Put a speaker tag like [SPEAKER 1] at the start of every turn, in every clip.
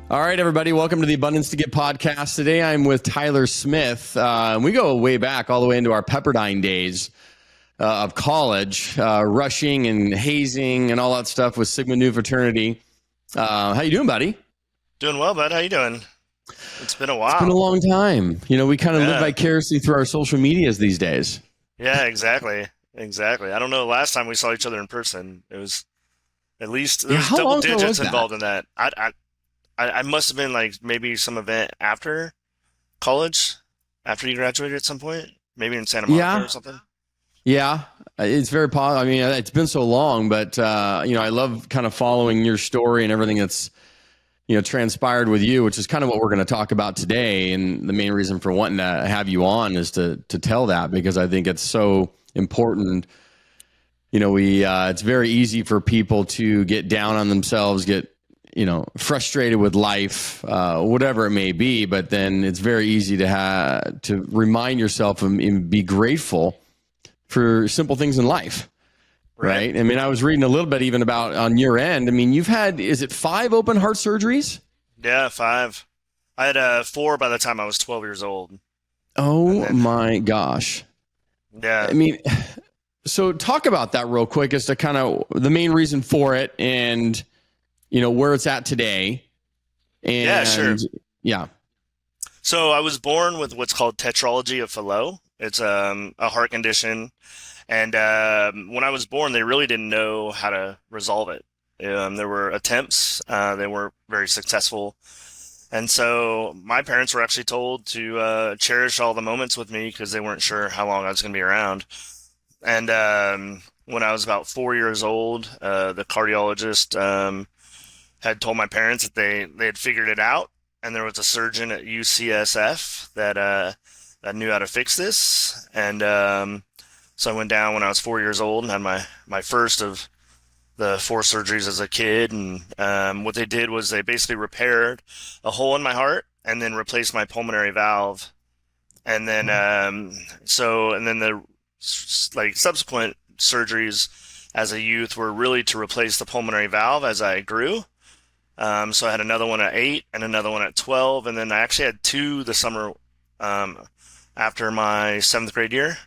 [SPEAKER 1] All right, everybody, welcome to the Abundance to Get podcast. Today I'm with Tyler Smith. We go way back, all the way into our Pepperdine days of college, rushing and hazing and all that stuff with Sigma Nu fraternity. How you doing, buddy?
[SPEAKER 2] Doing well, bud. How you doing? It's been a
[SPEAKER 1] It's been a
[SPEAKER 2] while.
[SPEAKER 1] long time. You know, we kind of live
[SPEAKER 2] Yeah.
[SPEAKER 1] vicariously through our social medias these days.
[SPEAKER 2] Yeah, exactly. Exactly. I don't know. Last time we saw each other in person, it was at least there
[SPEAKER 1] Yeah,
[SPEAKER 2] was
[SPEAKER 1] how
[SPEAKER 2] double
[SPEAKER 1] long ago was
[SPEAKER 2] digits
[SPEAKER 1] that?
[SPEAKER 2] involved in that. I must have been like maybe some event after college, after you graduated at some point, maybe in Santa Monica
[SPEAKER 1] Yeah,
[SPEAKER 2] or something.
[SPEAKER 1] yeah. It's very positive. I mean, it's been so long, but, I love kind of following your story and everything that's transpired with you, which is kind of what we're going to talk about today. And the main reason for wanting to have you on is to tell that, because I think it's so important. It's very easy for people to get down on themselves, get frustrated with life, whatever it may be. But then it's very easy to remind yourself and be grateful for simple things in life.
[SPEAKER 2] Right.
[SPEAKER 1] Right. I mean, I was reading a little bit even about on your end. I mean, you've had, is it 5 open heart surgeries?
[SPEAKER 2] Yeah, 5. I had 4 by the time I was 12 years old, and
[SPEAKER 1] Oh
[SPEAKER 2] then
[SPEAKER 1] my gosh.
[SPEAKER 2] yeah,
[SPEAKER 1] I mean, so talk about that real quick as to kind of the main reason for it and, where it's at today.
[SPEAKER 2] yeah,
[SPEAKER 1] And
[SPEAKER 2] sure.
[SPEAKER 1] yeah.
[SPEAKER 2] So I was born with what's called tetralogy of Fallot. It's a heart condition. And when I was born, they really didn't know how to resolve it. There were attempts, they weren't very successful. And so my parents were actually told to cherish all the moments with me because they weren't sure how long I was going to be around. And when I was about 4 years old, the cardiologist had told my parents that they had figured it out. And there was a surgeon at UCSF that knew how to fix this. And so I went down when I was 4 years old and had my first of the 4 surgeries as a kid. And what they did was they basically repaired a hole in my heart and then replaced my pulmonary valve. And then the subsequent surgeries as a youth were really to replace the pulmonary valve as I grew. So I had another one at 8 and another one at 12, and then I actually had 2 the summer um, after my 7th grade year.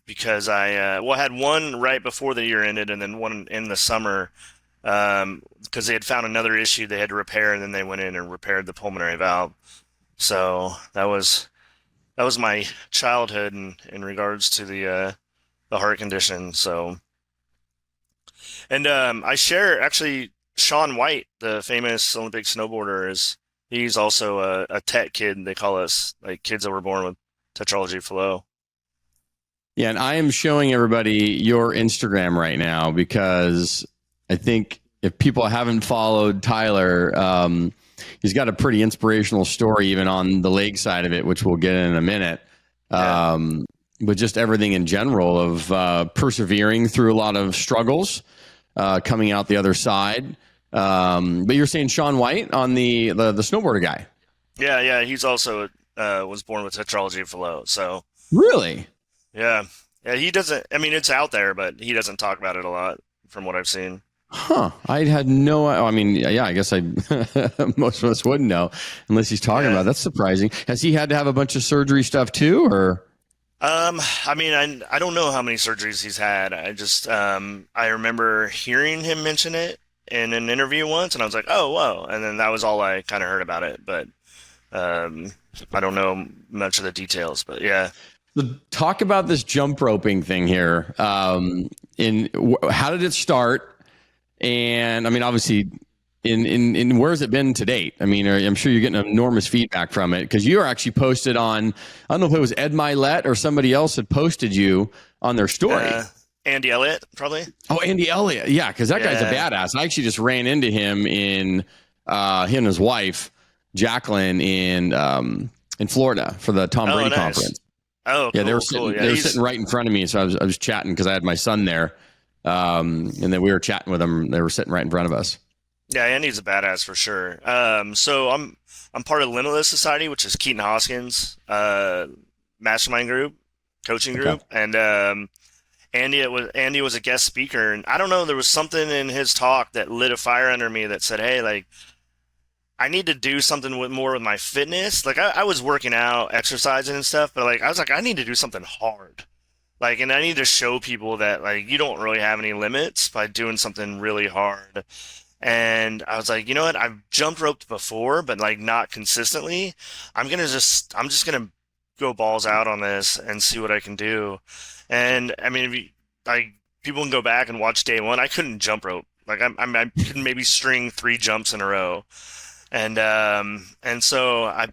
[SPEAKER 2] Because I had one right before the year ended, and then one in the summer, because they had found another issue they had to repair, and then they went in and repaired the pulmonary valve. So that was my childhood in regards to the heart condition. So, and I share actually Shaun White, the famous Olympic snowboarder, he's also a tech kid. They call us like kids that were born with tetralogy of Fallot.
[SPEAKER 1] Yeah. And I am showing everybody your Instagram right now because I think if people haven't followed Tyler, he's got a pretty inspirational story even on the leg side of it, which we'll get in a minute.
[SPEAKER 2] Yeah.
[SPEAKER 1] But just everything in general of persevering through a lot of struggles, coming out the other side. But you're saying Shaun White on the snowboarder guy.
[SPEAKER 2] Yeah. He's also was born with tetralogy of Fallot. So
[SPEAKER 1] Really?
[SPEAKER 2] yeah, yeah. He doesn't. I mean, it's out there, but he doesn't talk about it a lot, from what I've seen.
[SPEAKER 1] Huh. I had no, I mean, yeah, I guess most of us wouldn't know unless he's talking about
[SPEAKER 2] Yeah.
[SPEAKER 1] it. That's surprising. Has he had to have a bunch of surgery stuff too, or?
[SPEAKER 2] I mean, I don't know how many surgeries he's had. I just I remember hearing him mention it in an interview once, and I was like, oh, whoa. And then that was all I kind of heard about it. But um, I don't know much of the details. But yeah.
[SPEAKER 1] So talk about this jump roping thing here. How did it start? And I mean, obviously, in where has it been to date? I mean, I'm sure you're getting enormous feedback from it because you are actually posted on. I don't know if it was Ed Milet or somebody else had posted you on their story.
[SPEAKER 2] Uh, Andy Elliott, probably.
[SPEAKER 1] Oh, Andy Elliott, yeah, because that guy's a
[SPEAKER 2] Yeah.
[SPEAKER 1] badass. I actually just ran into him in him and his wife Jacqueline in Florida for the Tom
[SPEAKER 2] Oh,
[SPEAKER 1] Brady
[SPEAKER 2] nice.
[SPEAKER 1] conference.
[SPEAKER 2] Oh,
[SPEAKER 1] Yeah, they were
[SPEAKER 2] cool,
[SPEAKER 1] sitting.
[SPEAKER 2] cool. Yeah,
[SPEAKER 1] They were
[SPEAKER 2] he's
[SPEAKER 1] sitting right in front of me, so I was chatting because I had my son there, and then we were chatting with them. They were sitting right in front of us.
[SPEAKER 2] yeah, Andy's a badass for sure. So I'm part of Limitless Society, which is Keaton Hoskins' mastermind group, coaching
[SPEAKER 1] Okay.
[SPEAKER 2] group, and Andy was a guest speaker, and I don't know, there was something in his talk that lit a fire under me that said, "Hey, like I need to do something with more with my fitness. Like I was working out, exercising and stuff, but like I was like, I need to do something hard. Like, and I need to show people that like you don't really have any limits by doing something really hard. And I was like, you know what? I've jumped roped before, but like not consistently. I'm just gonna go balls out on this and see what I can do. And I mean, if you, like people can go back and watch day one. I couldn't jump rope. Like I could maybe string 3 jumps in a row. And so I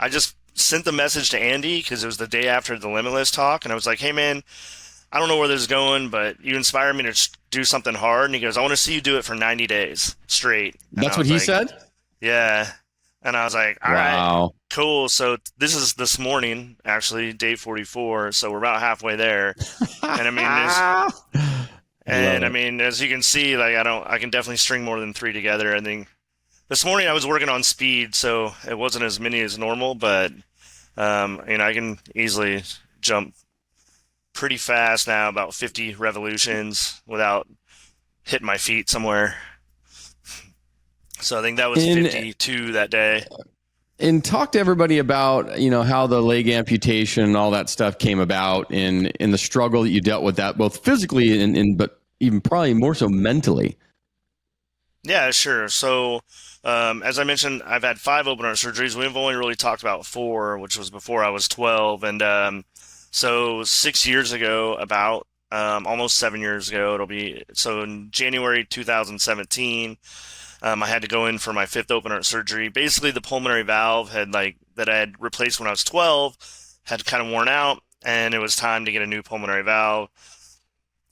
[SPEAKER 2] just sent the message to Andy because it was the day after the Limitless talk, and I was like, "Hey man, I don't know where this is going, but you inspired me to do something hard." And he goes, "I want to see you do it for 90 days straight." And
[SPEAKER 1] That's
[SPEAKER 2] I
[SPEAKER 1] what
[SPEAKER 2] was
[SPEAKER 1] he
[SPEAKER 2] like,
[SPEAKER 1] said?
[SPEAKER 2] "Yeah." And I was like, "All right,
[SPEAKER 1] Wow.
[SPEAKER 2] cool." So this is this morning, actually, day 44. So we're about halfway there. And I mean,
[SPEAKER 1] I love
[SPEAKER 2] I
[SPEAKER 1] it.
[SPEAKER 2] mean, as you can see, like I can definitely string more than 3 together. I think this morning I was working on speed, so it wasn't as many as normal, but I can easily jump pretty fast now, about 50 revolutions without hitting my feet somewhere. So I think that was
[SPEAKER 1] And
[SPEAKER 2] 52 that day.
[SPEAKER 1] and talk to everybody about, you know, how the leg amputation and all that stuff came about, and in the struggle that you dealt with that both physically and but even probably more so mentally.
[SPEAKER 2] Yeah, sure. So, as I mentioned, I've had 5 open heart surgeries. We've only really talked about 4, which was before I was 12. And so 6 years ago, about almost 7 years ago, it'll be so in January 2017. I had to go in for my 5th open heart surgery. Basically, the pulmonary valve had like that I had replaced when I was 12 had kind of worn out, and it was time to get a new pulmonary valve.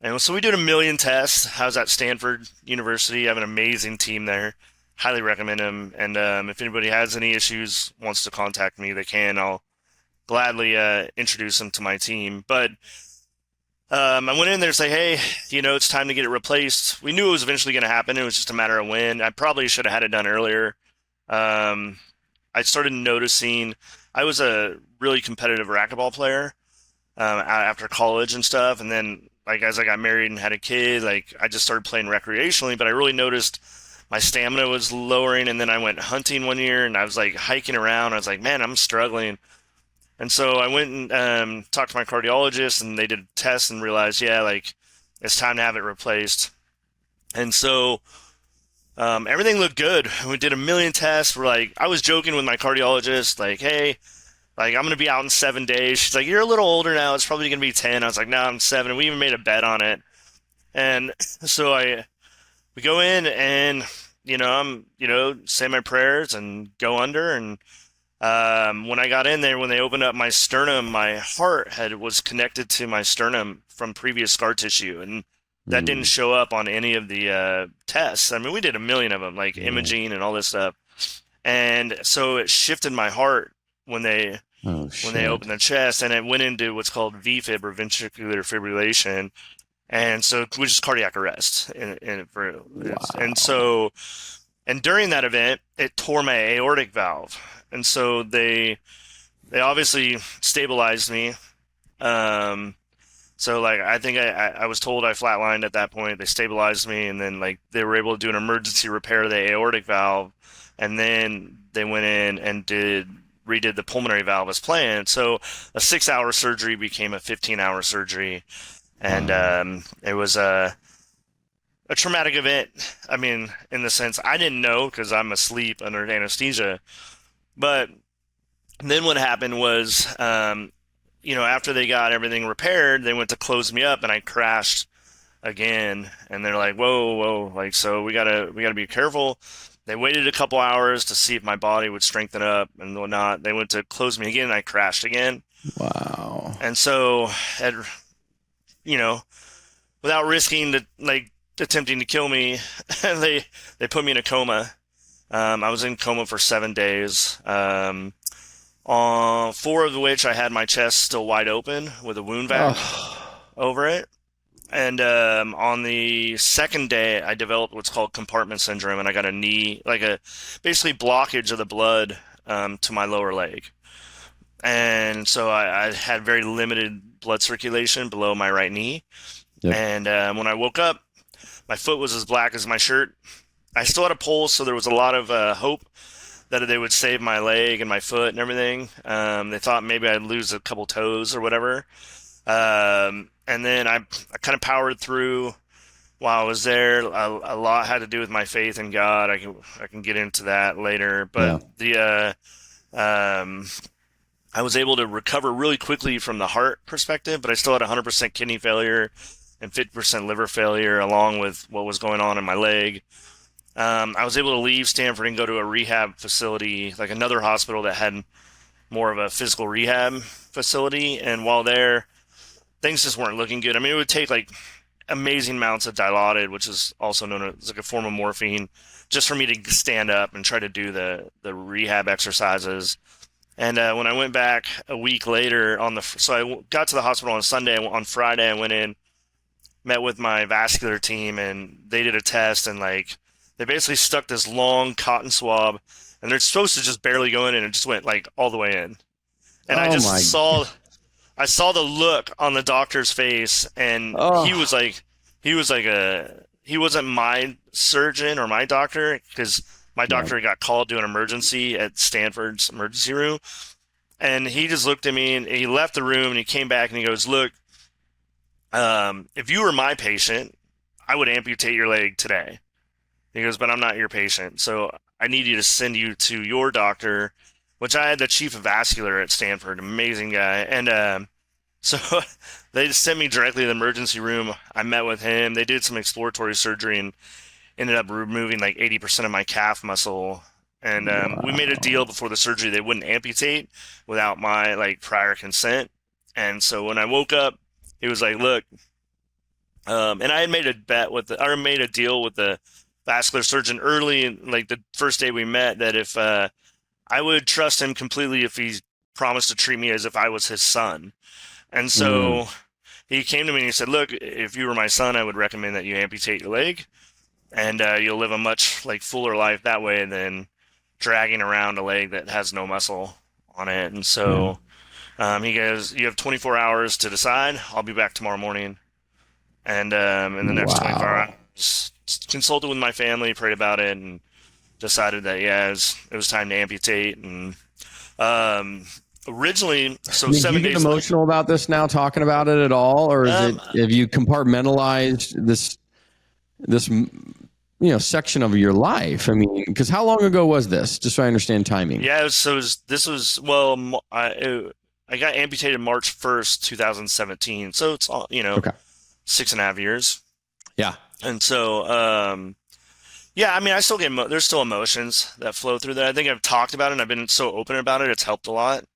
[SPEAKER 2] And so we did a million tests. I was at Stanford University. I have an amazing team there. Highly recommend them. And if anybody has any issues, wants to contact me, they can. I'll gladly introduce them to my team. But I went in there to say, hey, it's time to get it replaced. We knew it was eventually going to happen. It was just a matter of when. I probably should have had it done earlier. Um, I started noticing I was a really competitive racquetball player after college and stuff. And then, like, as I got married and had a kid, like, I just started playing recreationally. But I really noticed my stamina was lowering. And then I went hunting one year and I was like hiking around. I was like, man, I'm struggling. And so I went and talked to my cardiologist, and they did a test and realized, yeah, like it's time to have it replaced. And so everything looked good. We did a million tests. We're like, I was joking with my cardiologist, like, hey, like I'm gonna be out in 7 days. She's like, you're a little older now. It's probably gonna be 10. I was like, no, I'm 7. And we even made a bet on it. And so we go in and I'm say my prayers and go under and when I got in there, when they opened up my sternum, my heart had was connected to my sternum from previous scar tissue, and that didn't
[SPEAKER 1] Mm,
[SPEAKER 2] show up on any of the tests. I mean, we did a million of them, like
[SPEAKER 1] yeah.
[SPEAKER 2] imaging and all this stuff, and so it shifted my heart when they
[SPEAKER 1] Oh
[SPEAKER 2] when they
[SPEAKER 1] shit.
[SPEAKER 2] opened the chest, and it went into what's called VFib or ventricular fibrillation, and so which is cardiac arrest, and
[SPEAKER 1] Wow.
[SPEAKER 2] so and during that event, it tore my aortic valve, and so they obviously stabilized me. Um, so like I think I was told I flatlined at that point. They stabilized me, and then like they were able to do an emergency repair of the aortic valve, and then they went in and redid the pulmonary valve as planned. So a 6-hour surgery became a 15-hour surgery, and
[SPEAKER 1] Wow.
[SPEAKER 2] it was a traumatic event. I mean, in the sense I didn't know because I'm asleep under anesthesia, but then what happened was, after they got everything repaired, they went to close me up, and I crashed again. And they're like, "Whoa, whoa!" Like, so we gotta be careful. They waited a couple hours to see if my body would strengthen up and whatnot. They went to close me again, and I crashed again.
[SPEAKER 1] Wow.
[SPEAKER 2] And so, at, you know, without risking like attempting to kill me, they put me in a coma. I was in coma for 7 days. 4 of which I had my chest still wide open with a wound vac
[SPEAKER 1] Oh.
[SPEAKER 2] over it. And on the second day, I developed what's called compartment syndrome, and I got a knee, like a basically blockage of the blood to my lower leg. And so I had very limited blood circulation below my right knee.
[SPEAKER 1] Yep.
[SPEAKER 2] And when I woke up, my foot was as black as my shirt. I still had a pulse, so there was a lot of hope that they would save my leg and my foot and everything. They thought maybe I'd lose a couple toes or whatever. And then I kind of powered through while I was there. A lot had to do with my faith in God. I can get into that later, but
[SPEAKER 1] Yeah.
[SPEAKER 2] um, I was able to recover really quickly from the heart perspective, but I still had 100% kidney failure and 50% liver failure, along with what was going on in my leg. I was able to leave Stanford and go to a rehab facility, like another hospital that had more of a physical rehab facility. And while there, things just weren't looking good. I mean, it would take like amazing amounts of Dilaudid, which is also known as like a form of morphine, just for me to stand up and try to do the rehab exercises. And when I went back a week later so I got to the hospital on Sunday. On Friday, I went in, met with my vascular team, and they did a test, and like they basically stuck this long cotton swab, and they're supposed to just barely go in, and it just went like all the way in. And
[SPEAKER 1] Oh my.
[SPEAKER 2] I saw the look on the doctor's face, and
[SPEAKER 1] Oh,
[SPEAKER 2] he wasn't my surgeon or my doctor, because my
[SPEAKER 1] right.
[SPEAKER 2] doctor got called to an emergency at Stanford's emergency room. And he just looked at me, and he left the room, and he came back and he goes, "Look, if you were my patient, I would amputate your leg today." He goes, "But I'm not your patient, so I need you to send you to your doctor," which I had the chief of vascular at Stanford, amazing guy. And so they just sent me directly to the emergency room. I met with him. They did some exploratory surgery and ended up removing like 80% of my calf muscle. And we made a deal
[SPEAKER 1] Wow.
[SPEAKER 2] before the surgery they wouldn't amputate without my like prior consent. And so when I woke up, he was like, "Look," and I had made a made a deal with the vascular surgeon early, like the first day we met, that if I would trust him completely if he promised to treat me as if I was his son. And
[SPEAKER 1] Mm,
[SPEAKER 2] so he came to me and he said, "Look, if you were my son, I would recommend that you amputate your leg, and you'll live a much like fuller life that way than dragging around a leg that has no muscle on it." And
[SPEAKER 1] yeah.
[SPEAKER 2] so he goes, "You have 24 hours to decide. I'll be back tomorrow morning." And in the next 24
[SPEAKER 1] Wow.
[SPEAKER 2] hours, consulted with my family, prayed about it, and decided that yeah, it was time to amputate. And um, originally,
[SPEAKER 1] I
[SPEAKER 2] so
[SPEAKER 1] mean, do you
[SPEAKER 2] seven
[SPEAKER 1] get
[SPEAKER 2] days later,
[SPEAKER 1] emotional about this now, talking about it at all, or is it
[SPEAKER 2] um,
[SPEAKER 1] have you compartmentalized this section of your life? I mean, because how long ago was this? Just so I understand timing.
[SPEAKER 2] yeah. This was well, I got amputated March 1st, 2017. So it's all,
[SPEAKER 1] Okay.
[SPEAKER 2] 6.5 years.
[SPEAKER 1] Yeah.
[SPEAKER 2] And so yeah, I mean, I still get there's still emotions that flow through that. I think I've talked about it and I've been so open about it. It's helped a lot in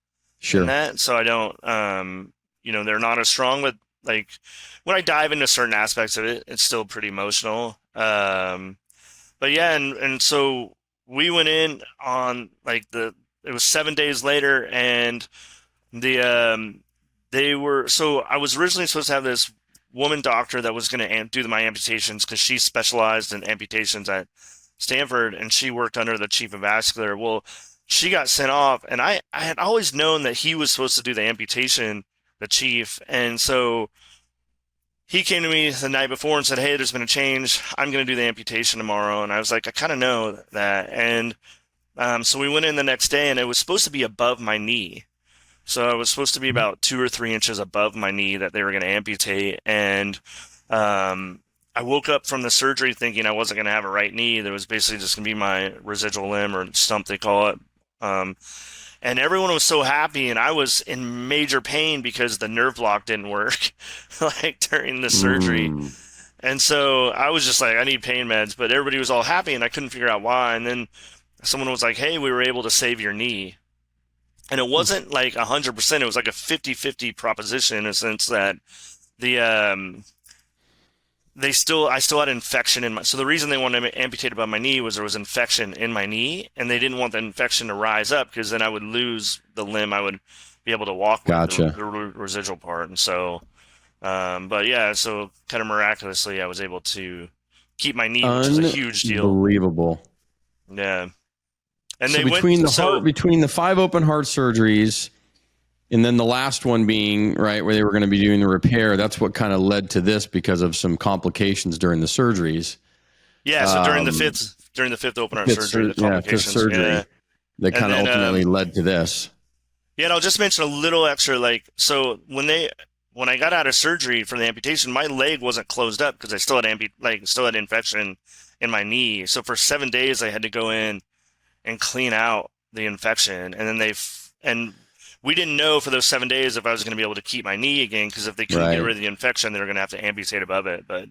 [SPEAKER 1] Sure.
[SPEAKER 2] that. So I don't, they're not as strong, but like when I dive into certain aspects of it, it's still pretty emotional. But yeah, and so we went in on like it was 7 days later, and the so I was originally supposed to have this woman doctor that was going to do my amputations, because she specialized in amputations at Stanford, and she worked under the chief of vascular. Well, she got sent off, and I had always known that he was supposed to do the amputation, the chief. And so he came to me the night before and said, "Hey, there's been a change. I'm going to do the amputation tomorrow." And I was like, "I kind of know that." And so we went in the next day, and it was supposed to be above my knee. So it was supposed to be about 2 or 3 inches above my knee that they were going to amputate. And I woke up from the surgery thinking I wasn't going to have a right knee. There was basically just going to be my residual limb, or stump, they call it. Um, and everyone was so happy, and I was in major pain because the nerve block didn't work like during the surgery.
[SPEAKER 1] Mm,
[SPEAKER 2] And so I was just like, I need pain meds, but everybody was all happy, and I couldn't figure out why. And then someone was like, "Hey, we were able to save your knee." And it wasn't like 100%. It was like a 50-50 proposition, in a sense that the I still had infection in my. So the reason they wanted to amputate above my knee was there was infection in my knee, and they didn't want the infection to rise up, because then I would lose the limb I would be able to walk with,
[SPEAKER 1] gotcha.
[SPEAKER 2] the residual part. And so, but yeah, so kind of miraculously, I was able to keep my knee, which is a huge deal.
[SPEAKER 1] Unbelievable.
[SPEAKER 2] Yeah, and
[SPEAKER 1] So
[SPEAKER 2] they went so.
[SPEAKER 1] between the 5 open heart surgeries, and then the last one being right where they were going to be doing the repair, that's what kind of led to this because of some complications during the surgeries.
[SPEAKER 2] Yeah, so during the
[SPEAKER 1] Um,
[SPEAKER 2] fifth during the fifth open heart surgery, the
[SPEAKER 1] fifth
[SPEAKER 2] complications.
[SPEAKER 1] surgery
[SPEAKER 2] Yeah.
[SPEAKER 1] that
[SPEAKER 2] And
[SPEAKER 1] kind of
[SPEAKER 2] then,
[SPEAKER 1] ultimately led to this.
[SPEAKER 2] yeah, and I'll just mention a little extra, like, so when I got out of surgery from the amputation, my leg wasn't closed up because I still had still had infection in my knee. So for 7 days, I had to go in and clean out the infection, and then and we didn't know for those 7 days if I was going to be able to keep my knee again, because if they couldn't get
[SPEAKER 1] Right.
[SPEAKER 2] rid of the infection, they were going to have to amputate above it. But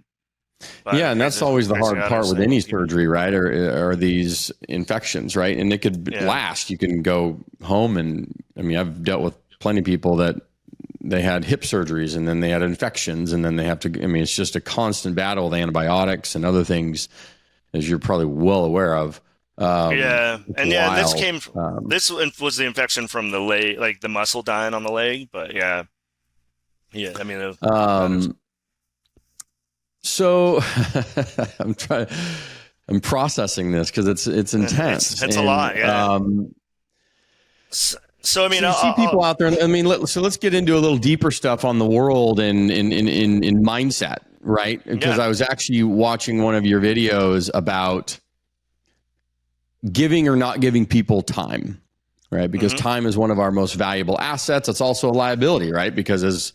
[SPEAKER 1] Yeah, and that's always the
[SPEAKER 2] praise
[SPEAKER 1] hard
[SPEAKER 2] God,
[SPEAKER 1] part
[SPEAKER 2] I
[SPEAKER 1] with
[SPEAKER 2] was able
[SPEAKER 1] any
[SPEAKER 2] to keep it.
[SPEAKER 1] surgery, right? Or these infections, right? And it could
[SPEAKER 2] Yeah.
[SPEAKER 1] last. You can go home, and I mean, I've dealt with plenty of people that they had hip surgeries, and then they had infections, and then they have to. I mean, it's just a constant battle with antibiotics and other things, as you're probably well aware of.
[SPEAKER 2] Yeah, and yeah, this
[SPEAKER 1] wild.
[SPEAKER 2] this was the infection from the leg, like the muscle dying on the leg. But yeah, I mean,
[SPEAKER 1] So I'm processing this because it's intense.
[SPEAKER 2] it's a lot. Yeah. So I mean,
[SPEAKER 1] So you see people out there. I mean, let's get into a little deeper stuff on the world and in mindset, right? Because
[SPEAKER 2] Yeah.
[SPEAKER 1] I was actually watching one of your videos about giving or not giving people time, right? Because time is one of our most valuable assets. It's also a liability, right? Because as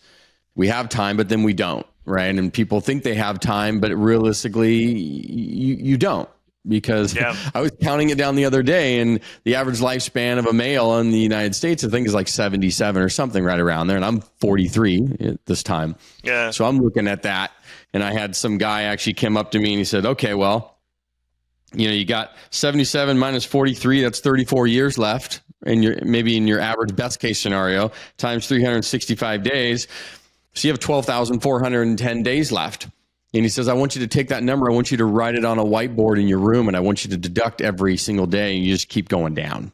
[SPEAKER 1] we have time, but then we don't, right? And people think they have time, but realistically, you don't. Because I was counting it down the other day, and the average lifespan of a male in the United States, I think, is like 77 or something, right around there. And I'm 43 at this time.
[SPEAKER 2] Yeah.
[SPEAKER 1] So I'm looking at that, and I had some guy actually came up to me and he said, okay, well, you got 77 minus 43, that's 34 years left. And maybe in your average best case scenario, times 365 days. So you have 12,410 days left. And he says, I want you to take that number. I want you to write it on a whiteboard in your room, and I want you to deduct every single day, and you just keep going down.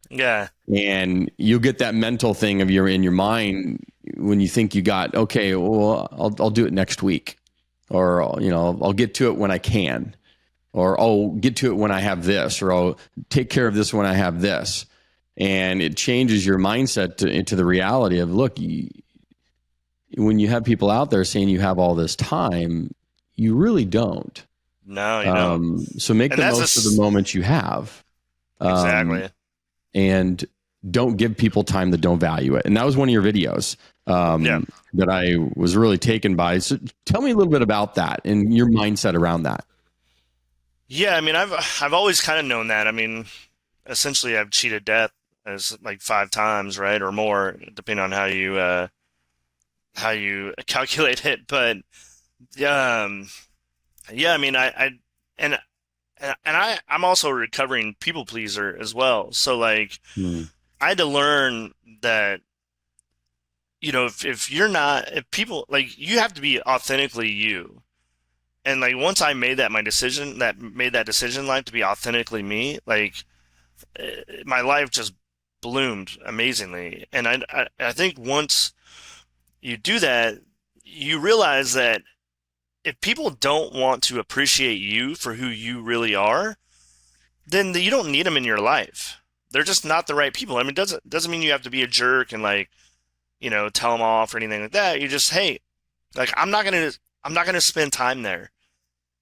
[SPEAKER 2] Yeah.
[SPEAKER 1] And you'll get that mental thing in your mind when you think you got, okay, well, I'll do it next week, or, I'll get to it when I can, or I'll get to it when I have this, or I'll take care of this when I have this. And it changes your mindset into the reality of, look, when you have people out there saying you have all this time, you really don't.
[SPEAKER 2] No, you don't.
[SPEAKER 1] So make the most of the moments you have.
[SPEAKER 2] Exactly.
[SPEAKER 1] And don't give people time that don't value it. And that was one of your videos that I was really taken by. So tell me a little bit about that and your mindset around that.
[SPEAKER 2] Yeah, I mean, I've always kind of known that. I mean, essentially, I've cheated death as like 5 times, right, or more, depending on how you calculate it. But yeah, I mean, I'm also a recovering people pleaser as well. So like, I had to learn that, if people, like, you have to be authentically you. And like, once I made that decision in life to be authentically me, like, my life just bloomed amazingly. And I think once you do that, you realize that if people don't want to appreciate you for who you really are, then you don't need them in your life. They're just not the right people. I mean, it doesn't mean you have to be a jerk and like, tell them off or anything like that. You just, hey, like, I'm not gonna spend time there.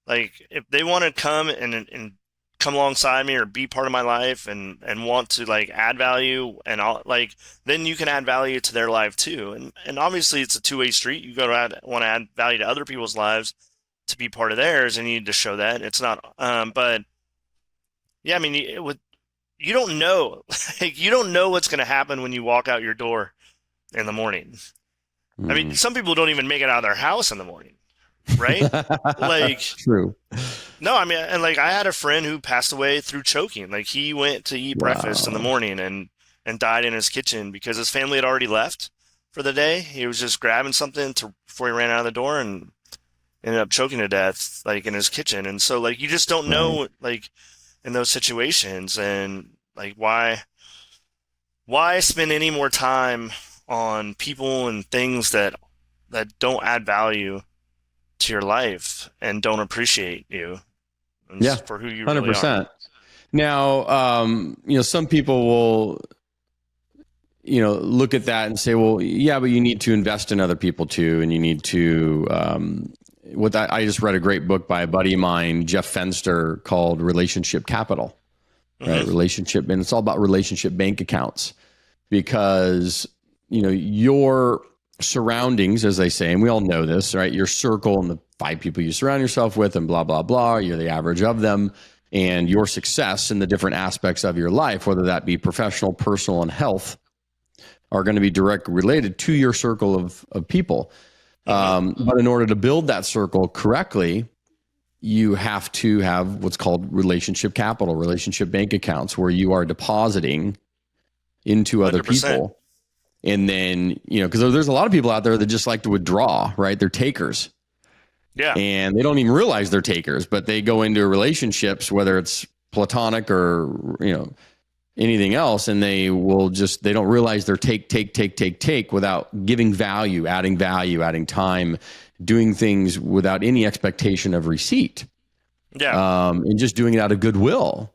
[SPEAKER 2] Like, if they want to come and come alongside me or be part of my life and want to like add value and all, like, then you can add value to their life too. And obviously it's a two-way street. You want to add value to other people's lives to be part of theirs, and you need to show that. It's not, but yeah, I mean, you don't know, like, you don't know what's going to happen when you walk out your door in the morning. I mean, some people don't even make it out of their house in the morning, right? Like,
[SPEAKER 1] true.
[SPEAKER 2] No, I mean, and like, I had a friend who passed away through choking. Like, he went to eat breakfast in the morning and died in his kitchen because his family had already left for the day. He was just grabbing something before he ran out of the door and ended up choking to death, like, in his kitchen. And so, like, you just don't know, like, in those situations, and like, why spend any more time on people and things that don't add value to your life and don't appreciate you for who you 100%. Really are.
[SPEAKER 1] Now, some people will, look at that and say, well, yeah, but you need to invest in other people too. And you need to, I just read a great book by a buddy of mine, Jeff Fenster, called Relationship Capital, right?
[SPEAKER 2] Mm-hmm.
[SPEAKER 1] Relationship, and it's all about relationship bank accounts, because your surroundings, as they say, and we all know this, right? Your circle and the 5 people you surround yourself with, and blah blah blah. You're the average of them, and your success in the different aspects of your life, whether that be professional, personal, and health, are going to be directly related to your circle of people. But in order to build that circle correctly, you have to have what's called relationship capital, relationship bank accounts, where you are depositing into other
[SPEAKER 2] 100%.
[SPEAKER 1] people. And then, because there's a lot of people out there that just like to withdraw, right? They're takers.
[SPEAKER 2] Yeah.
[SPEAKER 1] And they don't even realize they're takers, but they go into relationships, whether it's platonic or, anything else, and they don't realize they're take without giving value, adding time, doing things without any expectation of receipt.
[SPEAKER 2] Yeah.
[SPEAKER 1] And just doing it out of goodwill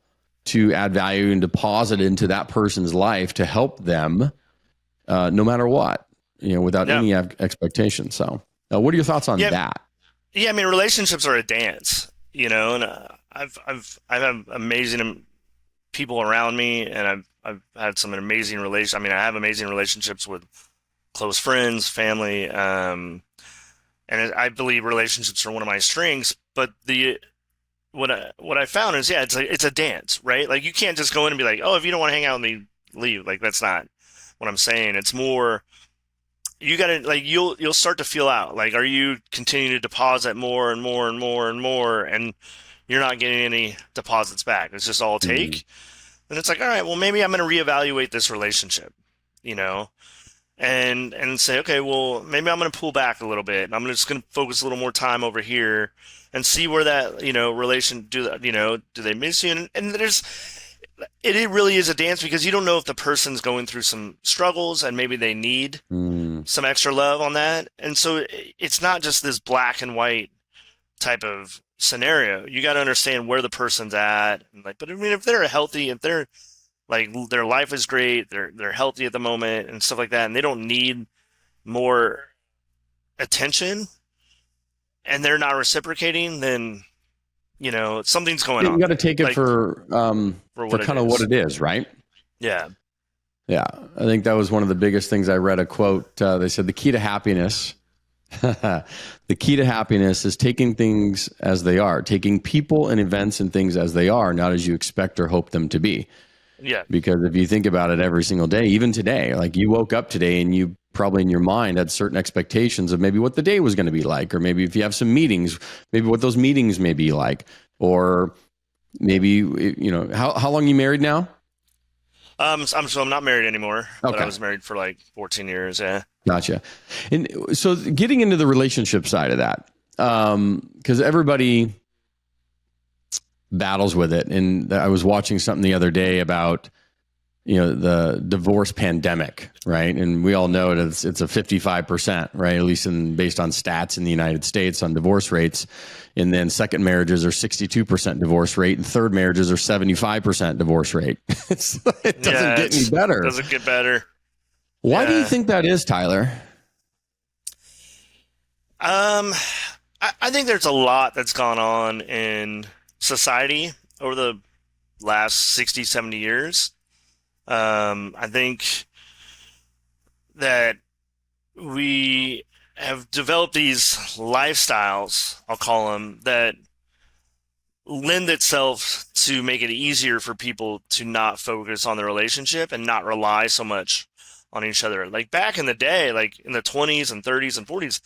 [SPEAKER 1] to add value and deposit into that person's life to help them, no matter what, without any expectation. So, what are your thoughts on that?
[SPEAKER 2] Yeah, I mean, relationships are a dance, and I've had amazing people around me, and I've had some amazing relations. I mean, I have amazing relationships with close friends, family, and I believe relationships are one of my strengths. But what I found is, it's a dance, right? Like, you can't just go in and be like, oh, if you don't want to hang out with me, leave. Like, that's not what I'm saying. It's more, you gotta, like, you'll start to feel out. Like, are you continuing to deposit more and more and more and more, and you're not getting any deposits back? It's just all take. And it's like, all right, well, maybe I'm going to reevaluate this relationship, and say, okay, well, maybe I'm going to pull back a little bit, and I'm just going to focus a little more time over here and see where that, do they miss you? And it really is a dance, because you don't know if the person's going through some struggles and maybe they need some extra love on that. And so it's not just this black and white type of scenario. You got to understand where the person's at, and but I mean, if they're healthy, if they're like, their life is great, they're healthy at the moment and stuff like that, and they don't need more attention, and they're not reciprocating, then something's going on.
[SPEAKER 1] You got to take it for kind of what it is, right?
[SPEAKER 2] Yeah.
[SPEAKER 1] Yeah, I think that was one of the biggest things. I read a quote. They said the key to happiness. The key to happiness is taking things as they are, taking people and events and things as they are, not as you expect or hope them to be.
[SPEAKER 2] Yeah.
[SPEAKER 1] Because if you think about it every single day, even today, like, you woke up today and you probably in your mind had certain expectations of maybe what the day was going to be like, or maybe if you have some meetings, maybe what those meetings may be like, or maybe, how long are you married now?
[SPEAKER 2] I'm not married anymore,
[SPEAKER 1] okay.
[SPEAKER 2] But I was married for like 14 years. Yeah.
[SPEAKER 1] Gotcha. And so getting into the relationship side of that, because everybody battles with it. And I was watching something the other day about, the divorce pandemic, right? And we all know that it's a 55%, right? At least based on stats in the United States on divorce rates. And then second marriages are 62% divorce rate, and third marriages are 75% divorce rate. It doesn't get any better.
[SPEAKER 2] It doesn't get better.
[SPEAKER 1] Why do you think that is, Tyler?
[SPEAKER 2] I think there's a lot that's gone on in society over the last 60, 70 years. I think that we have developed these lifestyles, I'll call them, that lend itself to make it easier for people to not focus on the relationship and not rely so much on each other. Like, back in the day, like in the 20s and 30s and 40s,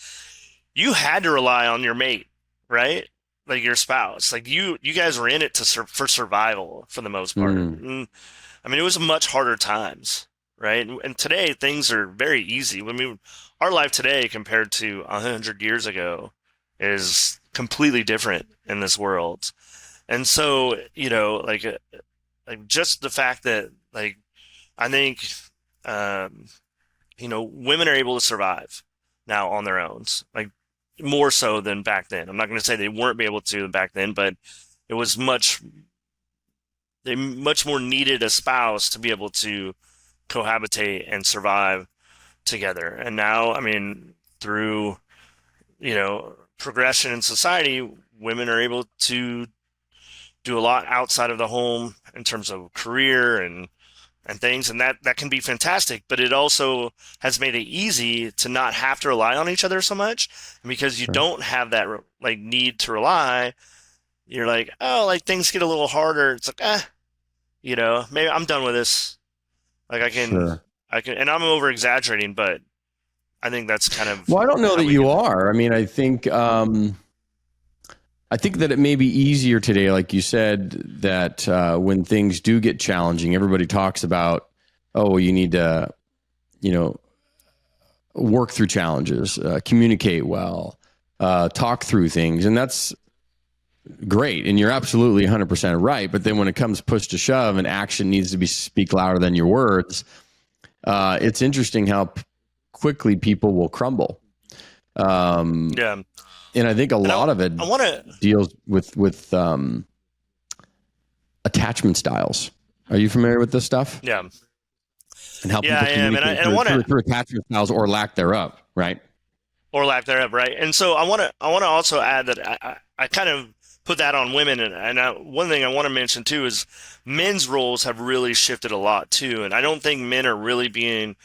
[SPEAKER 2] you had to rely on your mate, right? Like, your spouse. Like, you guys were in it for survival for the most part. I mean, it was much harder times, right? And today things are very easy. I mean, our life today compared to 100 years ago is completely different in this world. And so, like just the fact that, like, I think, women are able to survive now on their own, like, more so than back then. I'm not going to say they weren't able to back then, but it was they much more needed a spouse to be able to cohabitate and survive together. And now, I mean, through progression in society, women are able to do a lot outside of the home in terms of career and things, and that can be fantastic. But it also has made it easy to not have to rely on each other so much, and because you
[SPEAKER 1] Sure.
[SPEAKER 2] don't have that like need to rely, you're like, oh, like things get a little harder. It's like, maybe I'm done with this. Like
[SPEAKER 1] Sure.
[SPEAKER 2] and I'm over exaggerating, but I think that's kind of
[SPEAKER 1] Well, I don't know
[SPEAKER 2] how
[SPEAKER 1] that
[SPEAKER 2] we
[SPEAKER 1] you
[SPEAKER 2] can.
[SPEAKER 1] are. I mean, I think that it may be easier today, like you said, that when things do get challenging, everybody talks about, oh, well, you need to, you know, work through challenges, communicate well, talk through things, and that's great. And you're absolutely 100% right. But then when it comes push to shove, and action needs to be speak louder than your words, it's interesting how quickly people will crumble. Um,
[SPEAKER 2] Yeah,
[SPEAKER 1] and I think a
[SPEAKER 2] and
[SPEAKER 1] lot of it
[SPEAKER 2] I want to.
[SPEAKER 1] deals with attachment styles. Are you familiar with this stuff?
[SPEAKER 2] Yeah,
[SPEAKER 1] And how
[SPEAKER 2] yeah,
[SPEAKER 1] people
[SPEAKER 2] I am, and
[SPEAKER 1] communicate
[SPEAKER 2] I want to.
[SPEAKER 1] through attachment styles or lack thereof, right?
[SPEAKER 2] Or lack thereof, right? And so I want to also add that I kind of put that on women, and one thing I want to mention too is men's roles have really shifted a lot too, and I don't think men are really being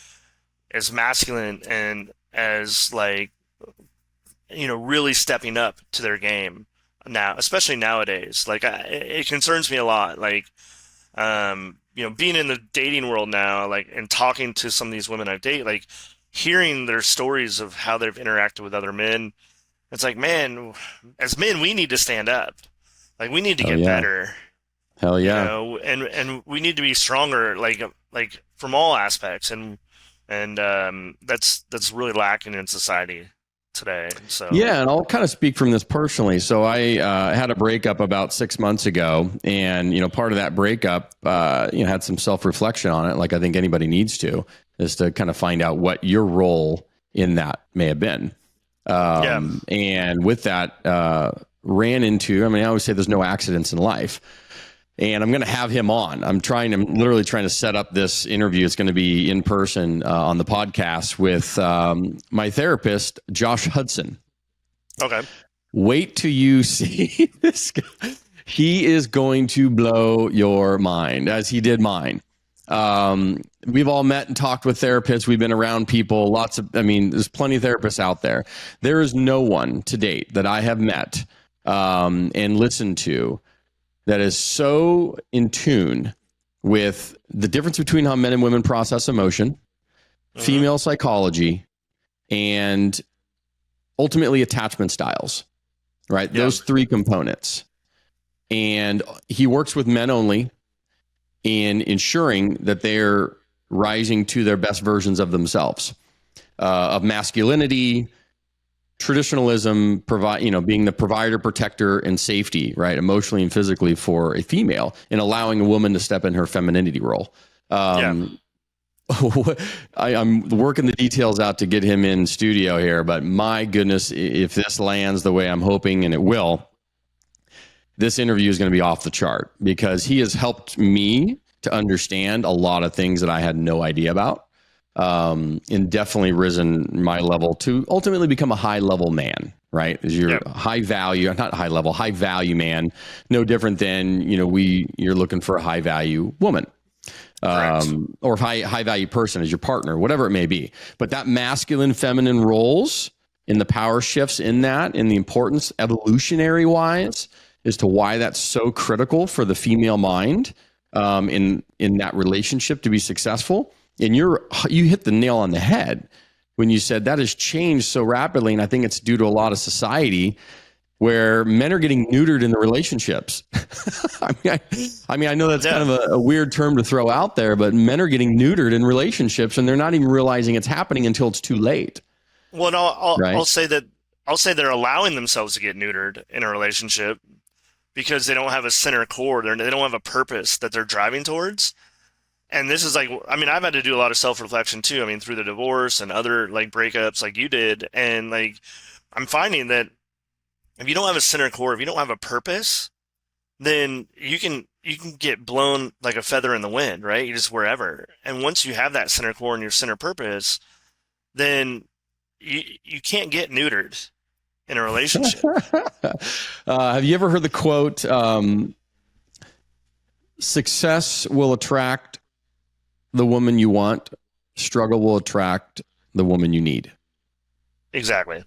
[SPEAKER 2] as masculine and as like really stepping up to their game now, especially nowadays. Like it concerns me a lot, like being in the dating world now, like, and talking to some of these women I've dated, like, hearing their stories of how they've interacted with other men. It's like, man, as men, we need to stand up. Like, we need to
[SPEAKER 1] Hell
[SPEAKER 2] get
[SPEAKER 1] yeah.
[SPEAKER 2] better,
[SPEAKER 1] Hell yeah.
[SPEAKER 2] and we need to be stronger, like from all aspects, and that's really lacking in society today. So,
[SPEAKER 1] Yeah, and I'll kind of speak from this personally. So I had a breakup about 6 months ago, and part of that breakup, had some self reflection on it. Like I think anybody needs to, is to kind of find out what your role in that may have been.
[SPEAKER 2] yeah,
[SPEAKER 1] And with that, ran into. I mean, I always say there's no accidents in life. And I'm going to have him on. I'm literally trying to set up this interview. It's going to be in person on the podcast with my therapist, Josh Hudson.
[SPEAKER 2] okay,
[SPEAKER 1] Wait till you see this guy. He is going to blow your mind, as he did mine. We've all met and talked with therapists. We've been around people. There's plenty of therapists out there. There is no one to date that I have met and listened to that is so in tune with the difference between how men and women process emotion,
[SPEAKER 2] hmm,
[SPEAKER 1] female psychology, and ultimately attachment styles, right?
[SPEAKER 2] yeah,
[SPEAKER 1] Those three components. And he works with men only in ensuring that they're rising to their best versions of themselves, of masculinity, traditionalism, being the provider, protector, and safety, right, emotionally and physically for a female, and allowing a woman to step in her femininity role.
[SPEAKER 2] yeah.
[SPEAKER 1] Um, I'm working the details out to get him in studio here, but my goodness, if this lands the way I'm hoping, and it will, this interview is going to be off the chart because he has helped me to understand a lot of things that I had no idea about, and definitely risen my level to ultimately become a high level man, right? As you're
[SPEAKER 2] Yep.
[SPEAKER 1] high value, not high level, high value man, no different than, you're looking for a high value woman,
[SPEAKER 2] Correct.
[SPEAKER 1] or high value person as your partner, whatever it may be. But that masculine, feminine roles in the power shifts in that, and the importance evolutionary wise as to why that's so critical for the female mind, in that relationship to be successful. And you hit the nail on the head when you said that has changed so rapidly, and I think it's due to a lot of society where men are getting neutered in the relationships. I know that's
[SPEAKER 2] Yeah.
[SPEAKER 1] kind of a weird term to throw out there, but men are getting neutered in relationships, and they're not even realizing it's happening until it's too late,
[SPEAKER 2] Well, no, I'll
[SPEAKER 1] right?
[SPEAKER 2] say that I'll say they're allowing themselves to get neutered in a relationship because they don't have a center core. They don't have a purpose that they're driving towards. And this is like, I mean, I've had to do a lot of self-reflection too. I mean, through the divorce and other like breakups like you did. And like, I'm finding that if you don't have a center core, if you don't have a purpose, then you can get blown like a feather in the wind, right? You just wherever. And once you have that center core and your center purpose, then you can't get neutered. in a relationship.
[SPEAKER 1] Have you ever heard the quote, success will attract the woman you want, struggle will attract the woman you need?
[SPEAKER 2] Exactly.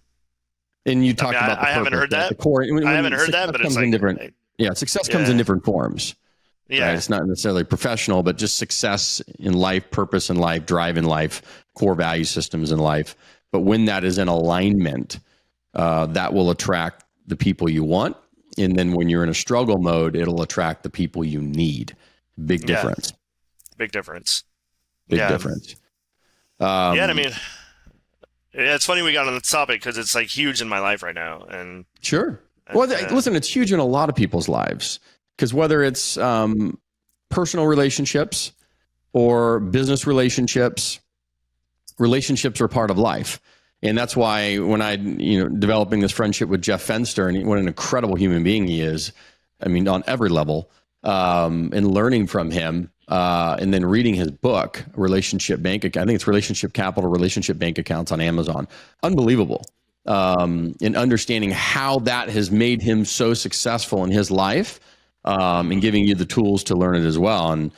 [SPEAKER 1] And you
[SPEAKER 2] I mean,
[SPEAKER 1] talked about the
[SPEAKER 2] I haven't
[SPEAKER 1] purpose,
[SPEAKER 2] heard
[SPEAKER 1] right?
[SPEAKER 2] that.
[SPEAKER 1] The core.
[SPEAKER 2] I haven't heard that,
[SPEAKER 1] Success
[SPEAKER 2] but it's
[SPEAKER 1] comes in
[SPEAKER 2] like,
[SPEAKER 1] different. Yeah, success comes in
[SPEAKER 2] yeah,
[SPEAKER 1] different forms. Right?
[SPEAKER 2] yeah,
[SPEAKER 1] It's not necessarily professional, but just success in life, purpose in life, drive in life, core value systems in life. But when that is in alignment, that will attract the people you want. And then when you're in a struggle mode, it'll attract the people you need. Big
[SPEAKER 2] yeah,
[SPEAKER 1] difference.
[SPEAKER 2] big difference.
[SPEAKER 1] Big
[SPEAKER 2] Yeah,
[SPEAKER 1] difference.
[SPEAKER 2] yeah. And I mean, yeah, it's funny we got on the topic because it's like huge in my life right now, and
[SPEAKER 1] Sure. Well,
[SPEAKER 2] uh,
[SPEAKER 1] listen, it's huge in a lot of people's lives because whether it's personal relationships or business relationships, relationships are part of life. And that's why when I, developing this friendship with Jeff Fenster, and what an incredible human being he is, I mean, on every level, and learning from him, and then reading his book, Relationship Bank, I think it's Relationship Capital, Relationship Bank Accounts on Amazon. Unbelievable. In understanding how that has made him so successful in his life, and giving you the tools to learn it as well. And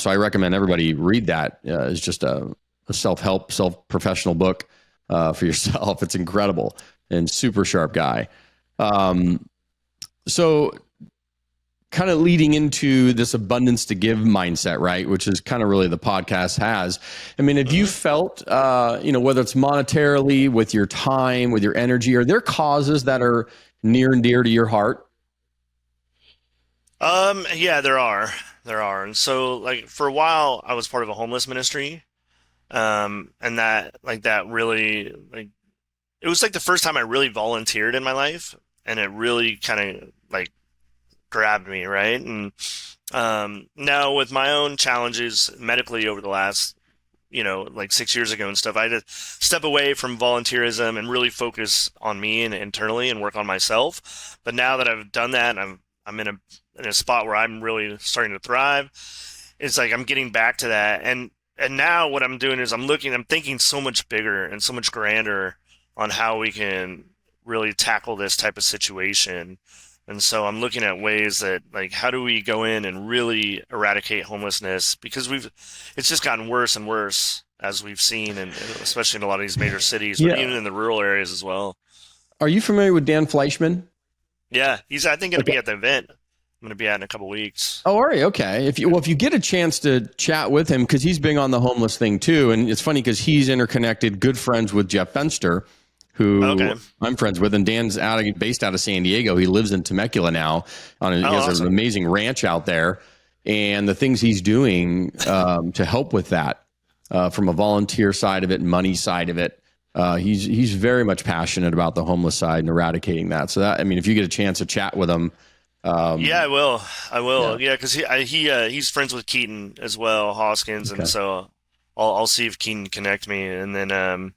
[SPEAKER 1] so I recommend everybody read that. It's just a self-help, self-professional book for yourself. It's incredible and super sharp guy. So kind of leading into this abundance to give mindset, right? Which is kind of really the podcast has. I mean, have you felt, whether it's monetarily, with your time, with your energy, are there causes that are near and dear to your heart?
[SPEAKER 2] yeah, there are, and so like for a while I was part of a homeless ministry, and that really like it was like the first time I really volunteered in my life, and it really kind of like grabbed me, right? And now with my own challenges medically over the last, like 6 years ago and stuff, I had to step away from volunteerism and really focus on me and internally and work on myself. But now that I've done that, and I'm in a spot where I'm really starting to thrive. It's like I'm getting back to that, and now what I'm doing is I'm thinking so much bigger and so much grander on how we can really tackle this type of situation. And so I'm looking at ways that, like, how do we go in and really eradicate homelessness? Because it's just gotten worse and worse as we've seen, and especially in a lot of these major cities, but even
[SPEAKER 1] Yeah.
[SPEAKER 2] in the rural areas as well.
[SPEAKER 1] Are you familiar with Dan Fleischman?
[SPEAKER 2] Yeah, he's I think going to
[SPEAKER 1] Okay.
[SPEAKER 2] be at the event. I'm going to be at in a couple weeks.
[SPEAKER 1] Oh, are you? Okay. If you get a chance to chat with him, because he's big on the homeless thing too, and it's funny because he's interconnected, good friends with Jeff Fenster, who
[SPEAKER 2] Okay.
[SPEAKER 1] I'm friends with, and Dan's based out of San Diego. He lives in Temecula now. He has
[SPEAKER 2] Awesome.
[SPEAKER 1] an amazing ranch out there, and the things he's doing to help with that, from a volunteer side of it, money side of it. He's very much passionate about the homeless side and eradicating that. So that, I mean, if you get a chance to chat with him.
[SPEAKER 2] Yeah, I will. I will.
[SPEAKER 1] Yeah.
[SPEAKER 2] Yeah, because he's friends with Keaton as well, Hoskins,
[SPEAKER 1] Okay.
[SPEAKER 2] and so I'll see if Keaton can connect me, and then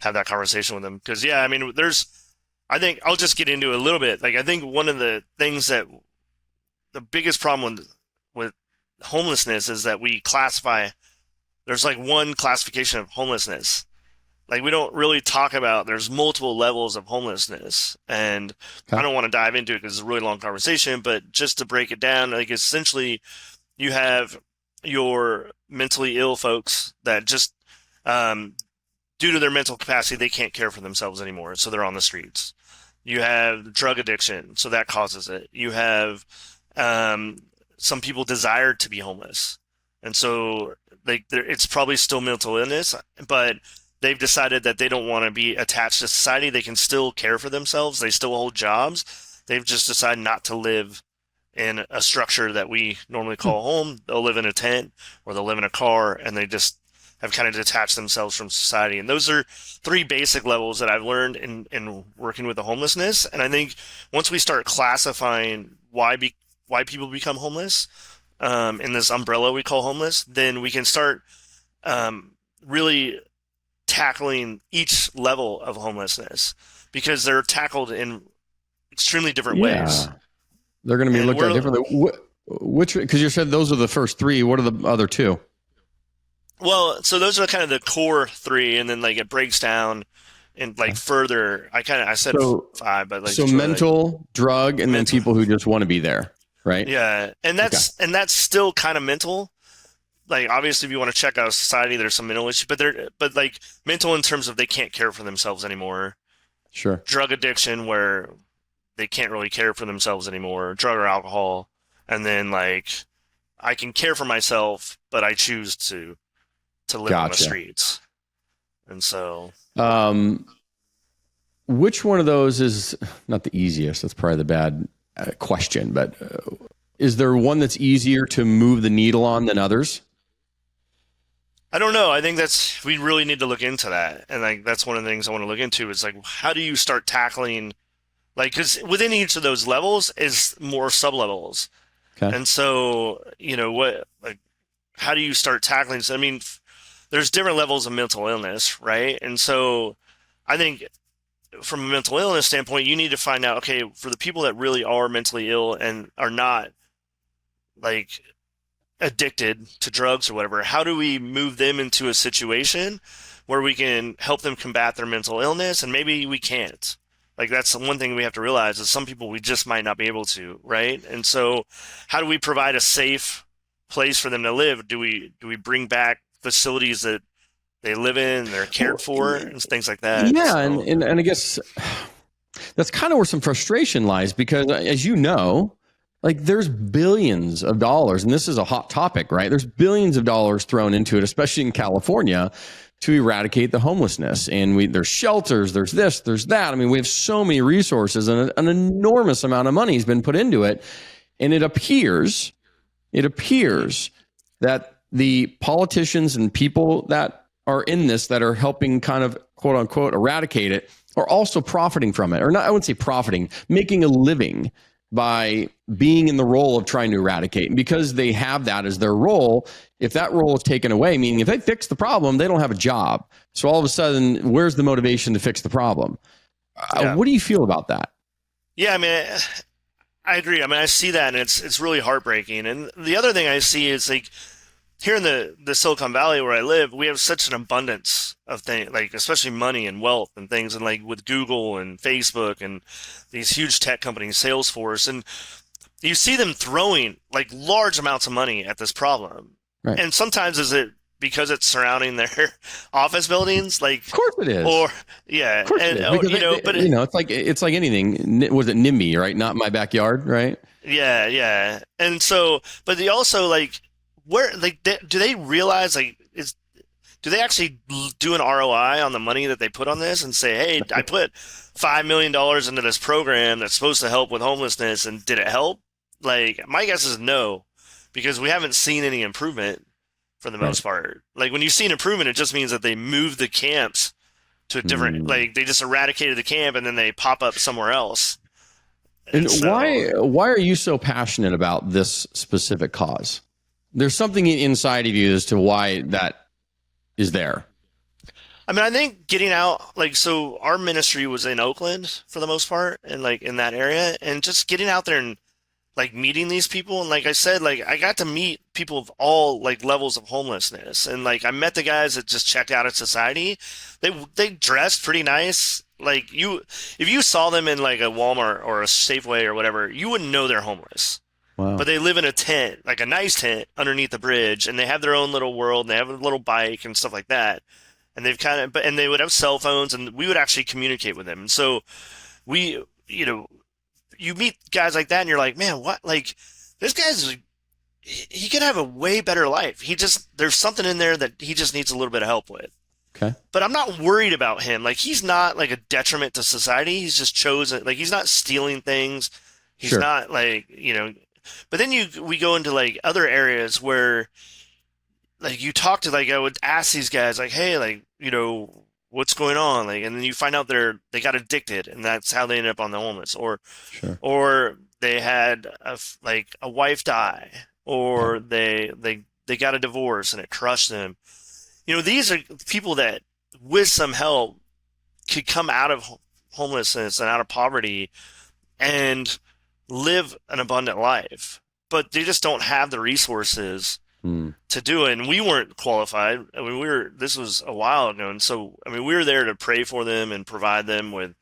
[SPEAKER 2] have that conversation with him. Because yeah, I mean, I think I'll just get into it a little bit. Like I think one of the things that the biggest problem with homelessness is that we classify. There's like one classification of homelessness. Like we don't really talk about there's multiple levels of homelessness, and I
[SPEAKER 1] Okay.
[SPEAKER 2] don't want to dive into it because it's a really long conversation, but just to break it down, like essentially you have your mentally ill folks that just due to their mental capacity they can't care for themselves anymore, so they're on the streets. You have drug addiction, so that causes it. You have some people desire to be homeless, and so like it's probably still mental illness, but they've decided that they don't want to be attached to society. They can still care for themselves. They still hold jobs. They've just decided not to live in a structure that we normally call home. They'll live in a tent or they'll live in a car, and they just have kind of detached themselves from society. And those are three basic levels that I've learned in working with the homelessness. And I think once we start classifying why people become homeless, in this umbrella we call homeless, then we can start really tackling each level of homelessness because they're tackled in extremely different ways.
[SPEAKER 1] Yeah. They're going to be
[SPEAKER 2] And
[SPEAKER 1] looked at
[SPEAKER 2] we're
[SPEAKER 1] differently. Which, because you said those are the first three. What are the other two?
[SPEAKER 2] Well, so those are kind of the core three, and then like it breaks down and like
[SPEAKER 1] Okay.
[SPEAKER 2] further. I said
[SPEAKER 1] So,
[SPEAKER 2] five, but like
[SPEAKER 1] so
[SPEAKER 2] truly like
[SPEAKER 1] mental, drug, and then
[SPEAKER 2] mental.
[SPEAKER 1] people who just want to be there, right?
[SPEAKER 2] Yeah,
[SPEAKER 1] Okay.
[SPEAKER 2] and that's still kind of mental. Like obviously, if you want to check out society, there's some mental issues, but like mental in terms of they can't care for themselves anymore.
[SPEAKER 1] Sure.
[SPEAKER 2] Drug addiction where they can't really care for themselves anymore. Drug or alcohol, and then like I can care for myself, but I choose to live on the
[SPEAKER 1] Gotcha.
[SPEAKER 2] streets, and so
[SPEAKER 1] Um, which one of those is not the easiest? That's probably the bad question, but is there one that's easier to move the needle on than others?
[SPEAKER 2] I don't know. I think that's we really need to look into that, and like that's one of the things I want to look into is like how do you start tackling like because within each of those levels is more sub levels,
[SPEAKER 1] Okay.
[SPEAKER 2] and so what like how do you start tackling? So I mean, there's different levels of mental illness, right? And so I think from a mental illness standpoint, you need to find out okay for the people that really are mentally ill and are not like addicted to drugs or whatever, how do we move them into a situation where we can help them combat their mental illness? And maybe we can't. Like that's the one thing we have to realize is some people we just might not be able to, right? And so how do we provide a safe place for them to live? Do we bring back facilities that they live in, they're cared
[SPEAKER 1] Well,
[SPEAKER 2] for, and things like that?
[SPEAKER 1] yeah, and,
[SPEAKER 2] So
[SPEAKER 1] and and I guess that's kind of where some frustration lies because, as you know, like there's billions of dollars, and this is a hot topic, right? There's billions of dollars thrown into it, especially in California, to eradicate the homelessness. And there's shelters, there's this, there's that. I mean, we have so many resources, and an enormous amount of money has been put into it. And it appears that the politicians and people that are in this that are helping kind of quote unquote eradicate it are also profiting from it, or not, I wouldn't say profiting, making a living by being in the role of trying to eradicate. And because they have that as their role, if that role is taken away, meaning if they fix the problem, they don't have a job. So all of a sudden, where's the motivation to fix the problem?
[SPEAKER 2] yeah,
[SPEAKER 1] What do you feel about that?
[SPEAKER 2] yeah. I mean, I agree. I mean, I see that, and it's really heartbreaking. And the other thing I see is like here in the Silicon Valley where I live, we have such an abundance of things, like especially money and wealth and things, and like with Google and Facebook and these huge tech companies, Salesforce, and you see them throwing like large amounts of money at this problem.
[SPEAKER 1] Right.
[SPEAKER 2] And sometimes is it because it's surrounding their office buildings, like,
[SPEAKER 1] Of course it is.
[SPEAKER 2] or
[SPEAKER 1] Of
[SPEAKER 2] yeah,
[SPEAKER 1] course it
[SPEAKER 2] and
[SPEAKER 1] is. Because
[SPEAKER 2] but
[SPEAKER 1] it's like anything. Was it NIMBY, right? Not my backyard, right?
[SPEAKER 2] yeah, yeah. And so, but they also like where like do they realize like is do they actually do an ROI on the money that they put on this and say, "Hey, I put $5 million into this program that's supposed to help with homelessness, and did it help?" Like my guess is no, because we haven't seen any improvement for the
[SPEAKER 1] Right.
[SPEAKER 2] most part. Like when you see an improvement, it just means that they moved the camps to a different,
[SPEAKER 1] Mm.
[SPEAKER 2] like they just eradicated the camp and then they pop up somewhere else. And
[SPEAKER 1] And
[SPEAKER 2] so
[SPEAKER 1] why are you so passionate about this specific cause? There's something inside of you as to why that is there.
[SPEAKER 2] I mean, I think getting out, like, so our ministry was in Oakland for the most part, and like in that area, and just getting out there and like meeting these people. And like I said, like I got to meet people of all like levels of homelessness, and like I met the guys that just checked out of society. They dressed pretty nice. Like if you saw them in like a Walmart or a Safeway or whatever, you wouldn't know they're homeless. But
[SPEAKER 1] Wow.
[SPEAKER 2] they live in a tent, like a nice tent underneath the bridge, and they have their own little world, and they have a little bike and stuff like that. And they've kind of, but and they would have cell phones, and we would actually communicate with them. And so we, you meet guys like that, and you're like, man, what? Like this guy's, he could have a way better life. He just, there's something in there that he just needs a little bit of help with.
[SPEAKER 1] Okay.
[SPEAKER 2] But I'm not worried about him. Like he's not like a detriment to society. He's just chosen, like he's not stealing things. He's
[SPEAKER 1] Sure.
[SPEAKER 2] not like, but then we go into like other areas where like you talk to like I would ask these guys like, hey, like, what's going on? Like, and then you find out they got addicted and that's how they ended up on the homeless, or
[SPEAKER 1] Sure.
[SPEAKER 2] they had like a wife die,
[SPEAKER 1] Yeah.
[SPEAKER 2] or they got a divorce and it crushed them. These are people that with some help could come out of homelessness and out of poverty and live an abundant life, but they just don't have the resources to do it, and we weren't qualified. I mean, this was a while ago, and so I mean, we were there to pray for them and provide them with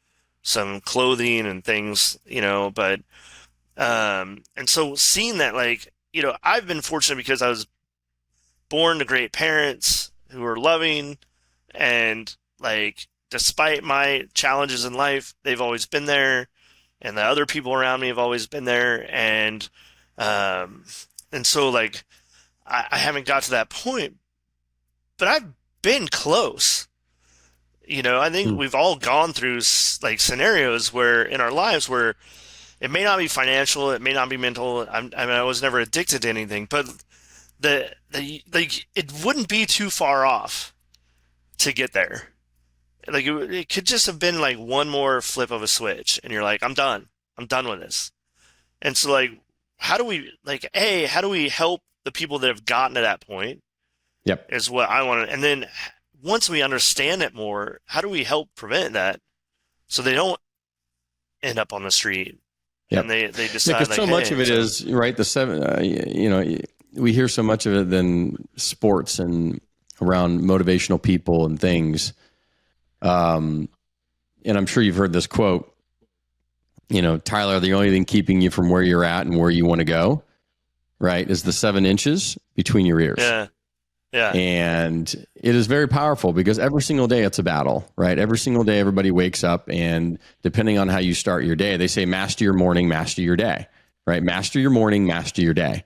[SPEAKER 2] some clothing and things, but and so seeing that, like, I've been fortunate because I was born to great parents who are loving, and like despite my challenges in life, they've always been there, and the other people around me have always been there, and so like I haven't got to that point, but I've been close. I think we've all gone through like scenarios where in our lives where it may not be financial, it may not be mental. I mean, I was never addicted to anything, but like it wouldn't be too far off to get there. Like it could just have been like one more flip of a switch, and you're like, I'm done. I'm done with this. And so like, how do we help the people that have gotten to that point?
[SPEAKER 1] Yep.
[SPEAKER 2] Is what I want to, and then once we understand it more, how do we help prevent that so they don't end up on the street?
[SPEAKER 1] Yep.
[SPEAKER 2] And they decide
[SPEAKER 1] because so much of it is right. We hear so much of it than sports and around motivational people and things. And I'm sure you've heard this quote, Tyler, the only thing keeping you from where you're at and where you want to go, right, is the 7 inches between your ears.
[SPEAKER 2] Yeah. Yeah.
[SPEAKER 1] And it is very powerful because every single day it's a battle, right? Every single day everybody wakes up, and depending on how you start your day, they say master your morning, master your day, right? Master your morning, master your day.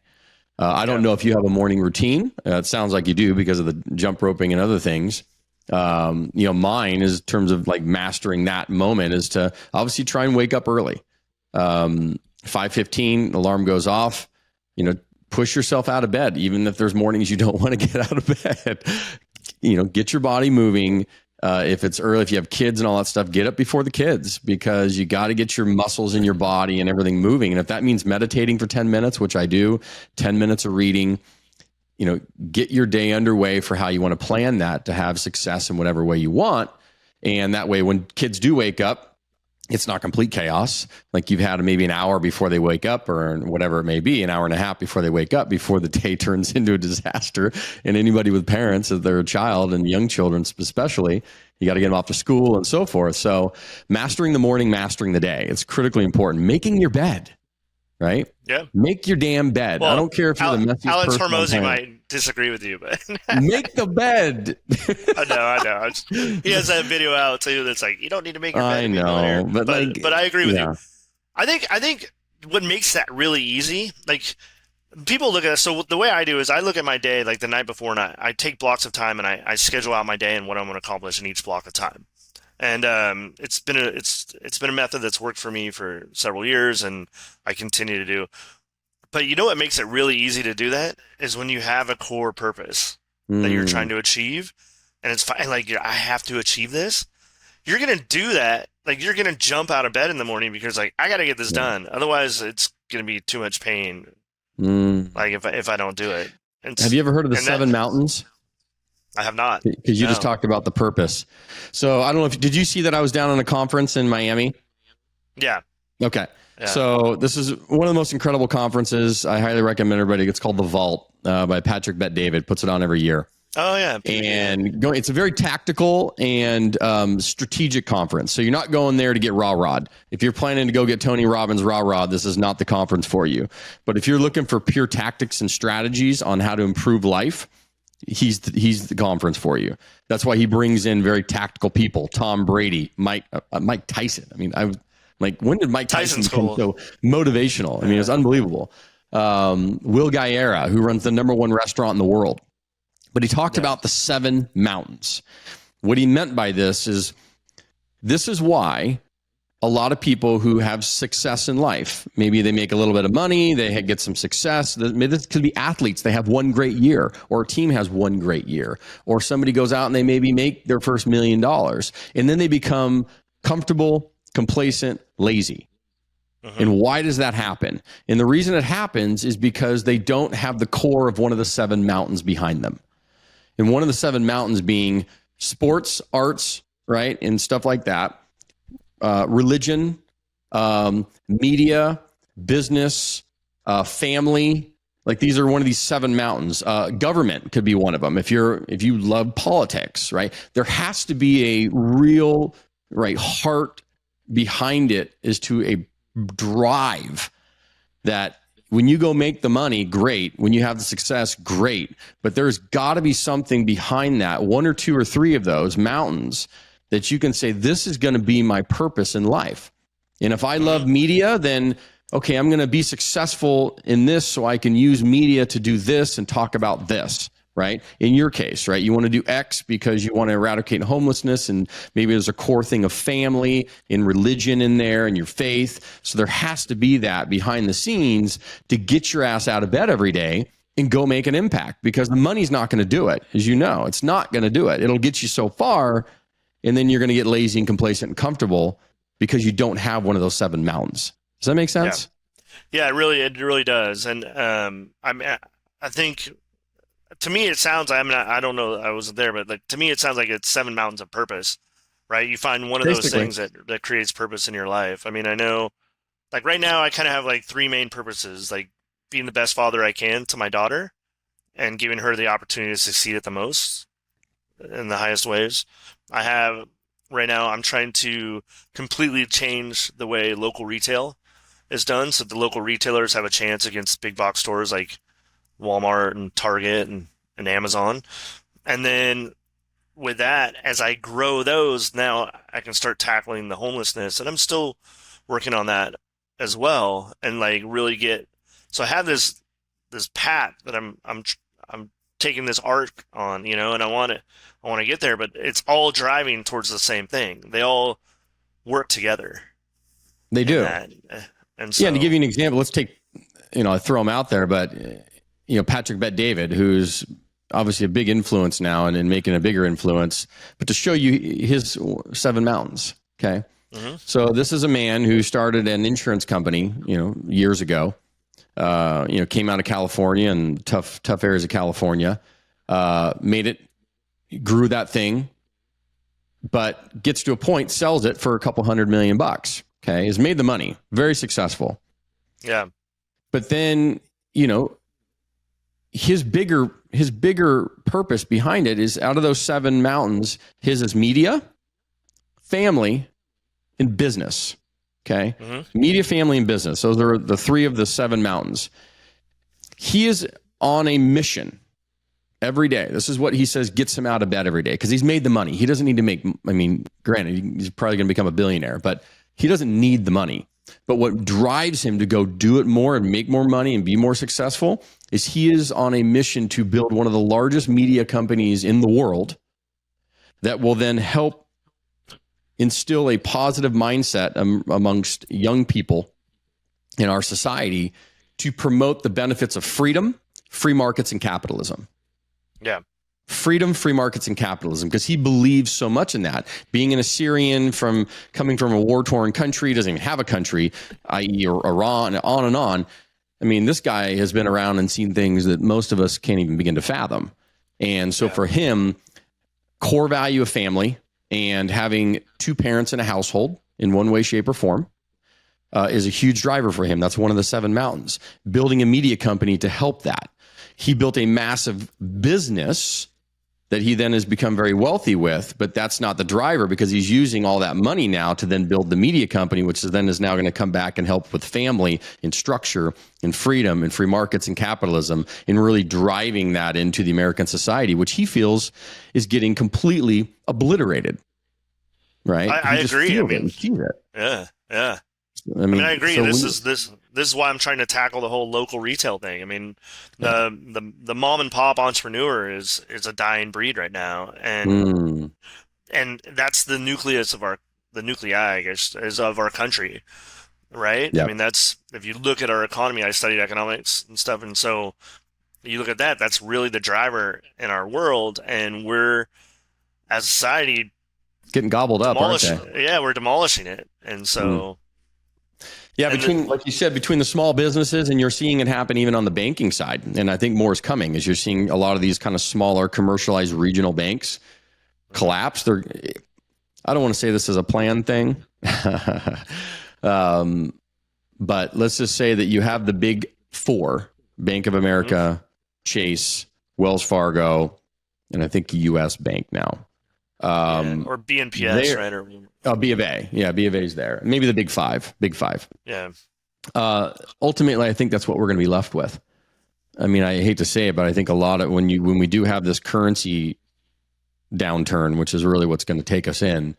[SPEAKER 1] I don't know if you have a morning routine. It sounds like you do because of the jump roping and other things. Mine is in terms of like mastering that moment is to obviously try and wake up early. 5:15, alarm goes off, push yourself out of bed, even if there's mornings you don't want to get out of bed. Get your body moving. If it's early, if you have kids and all that stuff, get up before the kids because you got to get your muscles in your body and everything moving. And if that means meditating for 10 minutes, which I do, 10 minutes of reading, get your day underway for how you want to plan that to have success in whatever way you want. And that way, when kids do wake up, it's not complete chaos. Like you've had maybe an hour before they wake up or whatever it may be, an hour and a half before they wake up, before the day turns into a disaster. And anybody with parents, if they're a child and young children especially, you got to get them off to school and so forth. So mastering the morning, mastering the day. It's critically important. Making your bed, right?
[SPEAKER 2] Yeah.
[SPEAKER 1] Make your damn bed. I don't care if you're the messiest
[SPEAKER 2] Alex
[SPEAKER 1] person.
[SPEAKER 2] Hormozy might disagree with you, but
[SPEAKER 1] make the bed.
[SPEAKER 2] I know. He has that video out too. That's like, you don't need to make your bed.
[SPEAKER 1] I know, but
[SPEAKER 2] I agree with you. I think what makes that really easy, like people look at it. So the way I do is I look at my day like the night before, and I take blocks of time and I schedule out my day and what I'm going to accomplish in each block of time. And it's been a method that's worked for me for several years, and I continue to do. But what makes it really easy to do that is when you have a core purpose that you're trying to achieve, and it's fine. Like I have to achieve this. You're gonna do that. Like you're gonna jump out of bed in the morning because like I got to get this done. Otherwise, it's gonna be too much pain. Like if I don't do it.
[SPEAKER 1] Have you ever heard of the 7 mountains?
[SPEAKER 2] I have not.
[SPEAKER 1] Because you just talked about the purpose. So I don't know did you see that I was down on a conference in Miami?
[SPEAKER 2] Yeah.
[SPEAKER 1] Okay.
[SPEAKER 2] Yeah.
[SPEAKER 1] So this is one of the most incredible conferences. I highly recommend everybody. It's called The Vault by Patrick Bet-David. Puts it on every year.
[SPEAKER 2] Oh, yeah.
[SPEAKER 1] And it's a very tactical and strategic conference. So you're not going there to get rah-rod. If you're planning to go get Tony Robbins rah-rod, this is not the conference for you. But if you're looking for pure tactics and strategies on how to improve life, he's the conference for you. That's why he brings in very tactical people. Tom Brady, Mike Tyson. I mean, when did Mike Tyson become so motivational? I mean, it's unbelievable. Will Guerra, who runs the #1 restaurant in the world. But he talked about the 7 mountains. What he meant by this is why a lot of people who have success in life, maybe they make a little bit of money, they get some success. This could be athletes. They have one great year, or a team has one great year, or somebody goes out and they maybe make their first $1 million, and then they become comfortable, complacent, lazy. And why does that happen? And the reason it happens is because they don't have the core of one of the 7 mountains behind them. And one of the 7 mountains being sports, arts, right, and stuff like that. Religion, media, business, family, Like these are one of these 7 mountains. Government could be one of them. If you love politics, right? There has to be a real heart behind it, is to a drive that when you go make the money, great. When you have the success, great. But there's got to be something behind that, 1 or 2 or 3 of those mountains that you can say, this is going to be my purpose in life. And if I love media, then okay, I'm going to be successful in this so I can use media to do this and talk about this, right? In your case, right? You want to do X because you want to eradicate homelessness, and maybe there's a core thing of family and religion in there and your faith. So there has to be that behind the scenes to get your ass out of bed every day and go make an impact, because the money's not going to do it. As you know, it's not going to do it. It'll get you so far, and then you're going to get lazy and complacent and comfortable because you don't have one of those 7 mountains. Does that make sense?
[SPEAKER 2] Yeah, it really does. And I think, to me, it sounds. I don't know. I wasn't there, but like to me, it sounds like it's 7 mountains of purpose, right? You find one of those things that creates purpose in your life. I mean, I know, like right now, I kind of have like 3 main purposes, like being the best father I can to my daughter, and giving her the opportunity to succeed at the most, in the highest ways. I have right now. I'm trying to completely change the way local retail is done, so the local retailers have a chance against big box stores like Walmart and Target and Amazon. And then with that, as I grow those, now I can start tackling the homelessness, and I'm still working on that as well, and like really get. So I have this path that I'm taking this arc on, and I want to get there, but it's all driving towards the same thing. They all work together.
[SPEAKER 1] They do.
[SPEAKER 2] And so,
[SPEAKER 1] yeah, to give you an example, let's take, I throw him out there, but, Patrick Bet David, who's obviously a big influence now and making a bigger influence, but to show you his 7 mountains, okay? Mm-hmm. So this is a man who started an insurance company, years ago, came out of California and tough areas of California, made it, grew that thing, but gets to a point, sells it for a couple $100 million. Okay, has made the money, very successful.
[SPEAKER 2] Yeah.
[SPEAKER 1] But then, his bigger purpose behind it is, out of those 7 mountains, his is media, family, and business. Okay? Mm-hmm. Media, family, and business. Those are the 3 of the 7 mountains. He is on a mission every day. This is what he says gets him out of bed every day, because he's made the money. He doesn't need to make, granted, he's probably going to become a billionaire, but he doesn't need the money. But what drives him to go do it more and make more money and be more successful is he is on a mission to build one of the largest media companies in the world that will then help instill a positive mindset amongst young people in our society to promote the benefits of freedom, free markets, and capitalism.
[SPEAKER 2] Yeah.
[SPEAKER 1] Freedom, free markets, and capitalism, because he believes so much in that. Being an Assyrian coming from a war-torn country, doesn't even have a country, i.e. Iran, on and on. This guy has been around and seen things that most of us can't even begin to fathom. And so for him, core value of family and having 2 parents in a household in one way, shape, or form is a huge driver for him. That's one of the 7 mountains. Building a media company to help that. He built a massive business that he then has become very wealthy with, but that's not the driver, because he's using all that money now to then build the media company, which then is now going to come back and help with family and structure and freedom and free markets and capitalism, and really driving that into the American society, which he feels is getting completely obliterated. Right?
[SPEAKER 2] I agree. Yeah. I agree.
[SPEAKER 1] So
[SPEAKER 2] this is why I'm trying to tackle the whole local retail thing. The mom and pop entrepreneur is a dying breed right now, and that's the nucleus of the nuclei, I guess, is of our country, right? Yep. That's, if you look at our economy, I studied economics and stuff, and so you look at that, that's really the driver in our world, and we're, as a society,
[SPEAKER 1] getting gobbled up, aren't they?
[SPEAKER 2] Yeah, we're demolishing it, and so.
[SPEAKER 1] Yeah, like you said, between the small businesses, and you're seeing it happen even on the banking side. And I think more is coming, as you're seeing a lot of these kind of smaller commercialized regional banks collapse. I don't want to say this is a planned thing, but let's just say that you have the big 4, Bank of America, Chase, Wells Fargo, and I think U.S. Bank now.
[SPEAKER 2] Or BNPS, right? Or
[SPEAKER 1] B of A. Yeah, B of A is there. Maybe the Big Five. Big Five.
[SPEAKER 2] Yeah.
[SPEAKER 1] Ultimately, I think that's what we're going to be left with. I mean, I hate to say it, but I think a lot of when we do have this currency downturn, which is really what's going to take us in,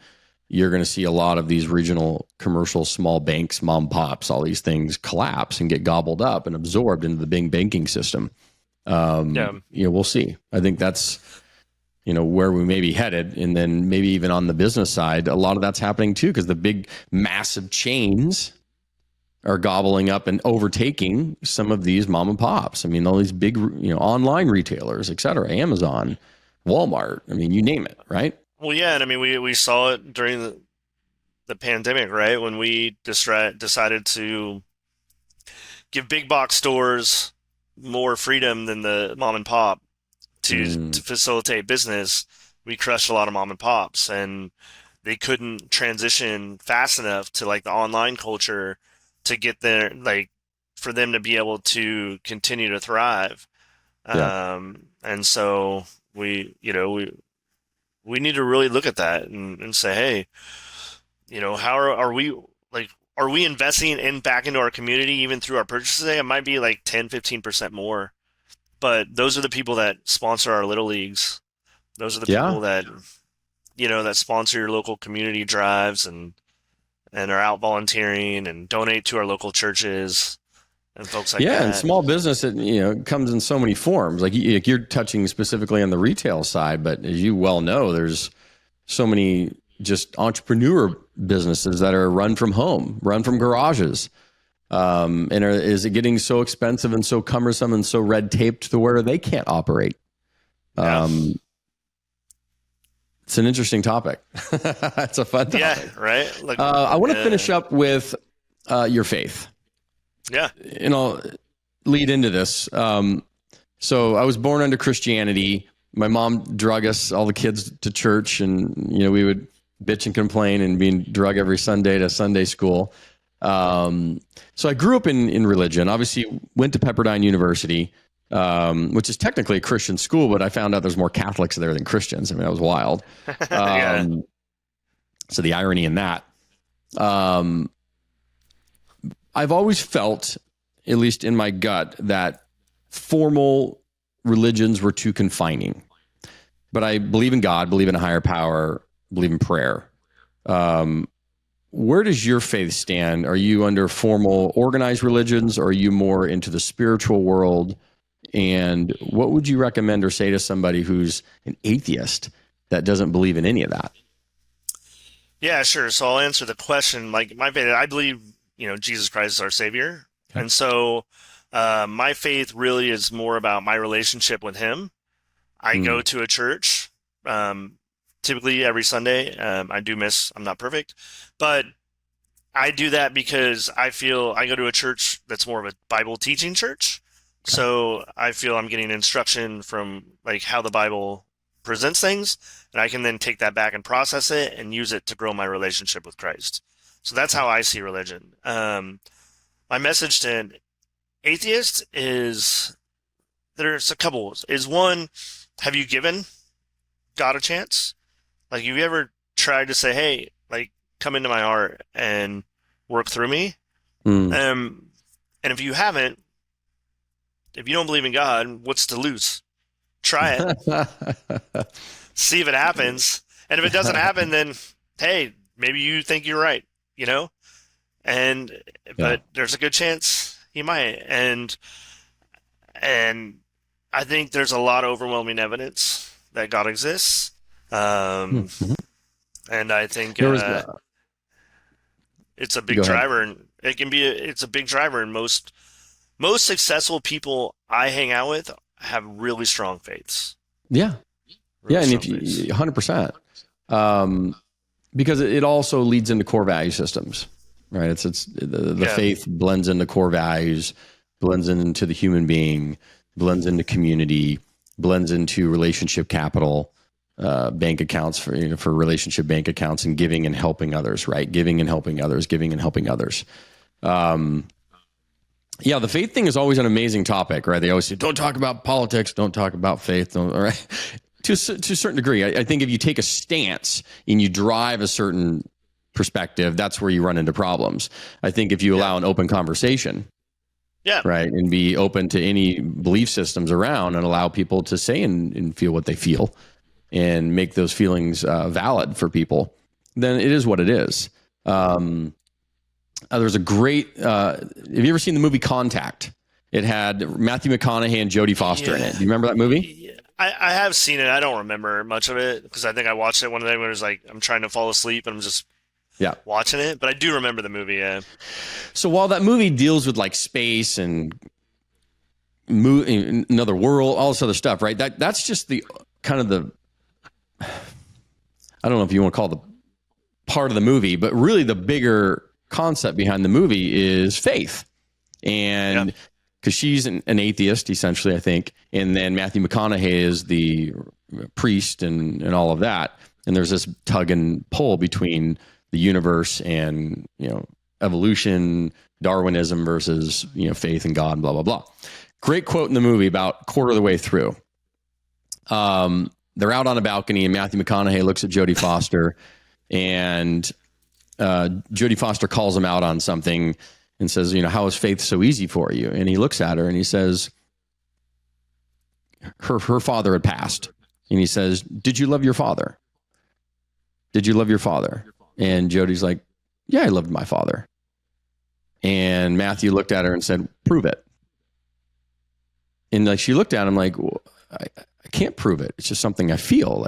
[SPEAKER 1] you're going to see a lot of these regional commercial small banks, mom pops, all these things collapse and get gobbled up and absorbed into the big banking system. We'll see. I think that's, where we may be headed. And then maybe even on the business side, a lot of that's happening too, because the big massive chains are gobbling up and overtaking some of these mom and pops. I mean, all these big, online retailers, et cetera, Amazon, Walmart. I mean, you name it, right?
[SPEAKER 2] Well, yeah. And I mean, we saw it during the pandemic, right? When we decided to give big box stores more freedom than the mom and pop to facilitate business, we crushed a lot of mom and pops, and they couldn't transition fast enough to like the online culture to get there, like for them to be able to continue to thrive.
[SPEAKER 1] Yeah.
[SPEAKER 2] And so we need to really look at that and say, hey, how are we, like, are we investing back into our community even through our purchases today? It might be like 10-15% more, but those are the people that sponsor our little leagues. Those are the people that, that sponsor your local community drives and are out volunteering and donate to our local churches and folks like that.
[SPEAKER 1] Yeah, and small business, comes in so many forms. Like you're touching specifically on the retail side, but as you well know, there's so many just entrepreneur businesses that are run from home, run from garages. Is it getting so expensive and so cumbersome and so red taped to where they can't operate? It's an interesting topic. It's a fun topic.
[SPEAKER 2] Yeah, right. Like,
[SPEAKER 1] I want to finish up with your faith.
[SPEAKER 2] Yeah.
[SPEAKER 1] And I'll lead into this. So I was born under Christianity. My mom drug us, all the kids, to church, and we would bitch and complain and being drug every Sunday to Sunday school. So I grew up in religion. Obviously, went to Pepperdine University, which is technically a Christian school, but I found out there's more Catholics there than Christians. I mean, that was wild. So the irony in that. I've always felt, at least in my gut, that formal religions were too confining. But I believe in God, believe in a higher power, believe in prayer. Where does your faith stand? Are you under formal organized religions, or are you more into the spiritual world? And what would you recommend or say to somebody who's an atheist that doesn't believe in any of that?
[SPEAKER 2] Yeah, sure. So I'll answer the question. Like my faith, I believe, Jesus Christ is our Savior. Okay. And so my faith really is more about my relationship with Him. I go to a church typically every Sunday. I do miss, I'm not perfect, but I do that because I feel I go to a church that's more of a Bible teaching church. Okay. So I feel I'm getting instruction from like how the Bible presents things, and I can then take that back and process it and use it to grow my relationship with Christ. So that's how I see religion. My message to an atheist is there's a couple. Is one, have you given God a chance? Like, have you ever tried to say, hey, like, come into my heart and work through me? And if you haven't, if you don't believe in God, what's to lose? Try it. See if it happens. And if it doesn't happen, then, hey, maybe you think you're right, but there's a good chance he might. And I think there's a lot of overwhelming evidence that God exists. And I think it's a big driver, and it's a big driver. And most successful people I hang out with have really strong faiths.
[SPEAKER 1] Yeah. And if you 100%, because it also leads into core value systems, right? It's the faith blends into core values, blends into the human being, blends into community, blends into relationship capital, bank accounts for relationship bank accounts, and giving and helping others, right? Giving and helping others, giving and helping others. Yeah, the faith thing is always an amazing topic, right? They always say, don't talk about politics, don't talk about faith. Don't, all right? To a certain degree, I think if you take a stance and you drive a certain perspective, that's where you run into problems. I think if you allow an open conversation, right, and be open to any belief systems around and allow people to say and feel what they feel and make those feelings valid for people, then it is what it is. There's a great, have you ever seen the movie Contact? It had Matthew McConaughey and Jodie Foster in it. Do you remember that movie?
[SPEAKER 2] I have seen it. I don't remember much of it because I think I watched it one day when it was like, I'm trying to fall asleep and I'm just watching it. But I do remember the movie, yeah.
[SPEAKER 1] So while that movie deals with like space and another world, all this other stuff, right? That's just the kind of the, I don't know if you want to call it the part of the movie, but really the bigger concept behind the movie is faith. And because she's an atheist, essentially, I think. And then Matthew McConaughey is the priest and all of that. And there's this tug and pull between the universe and, evolution, Darwinism versus, faith in God, blah, blah, blah. Great quote in the movie about a quarter of the way through. They're out on a balcony and Matthew McConaughey looks at Jodie Foster and Jodie Foster calls him out on something and says, how is faith so easy for you? And he looks at her and he says, her father had passed. And he says, did you love your father? Did you love your father? And Jodie's like, yeah, I loved my father. And Matthew looked at her and said, prove it. And like she looked at him like, well, I can't prove it. It's just something I feel.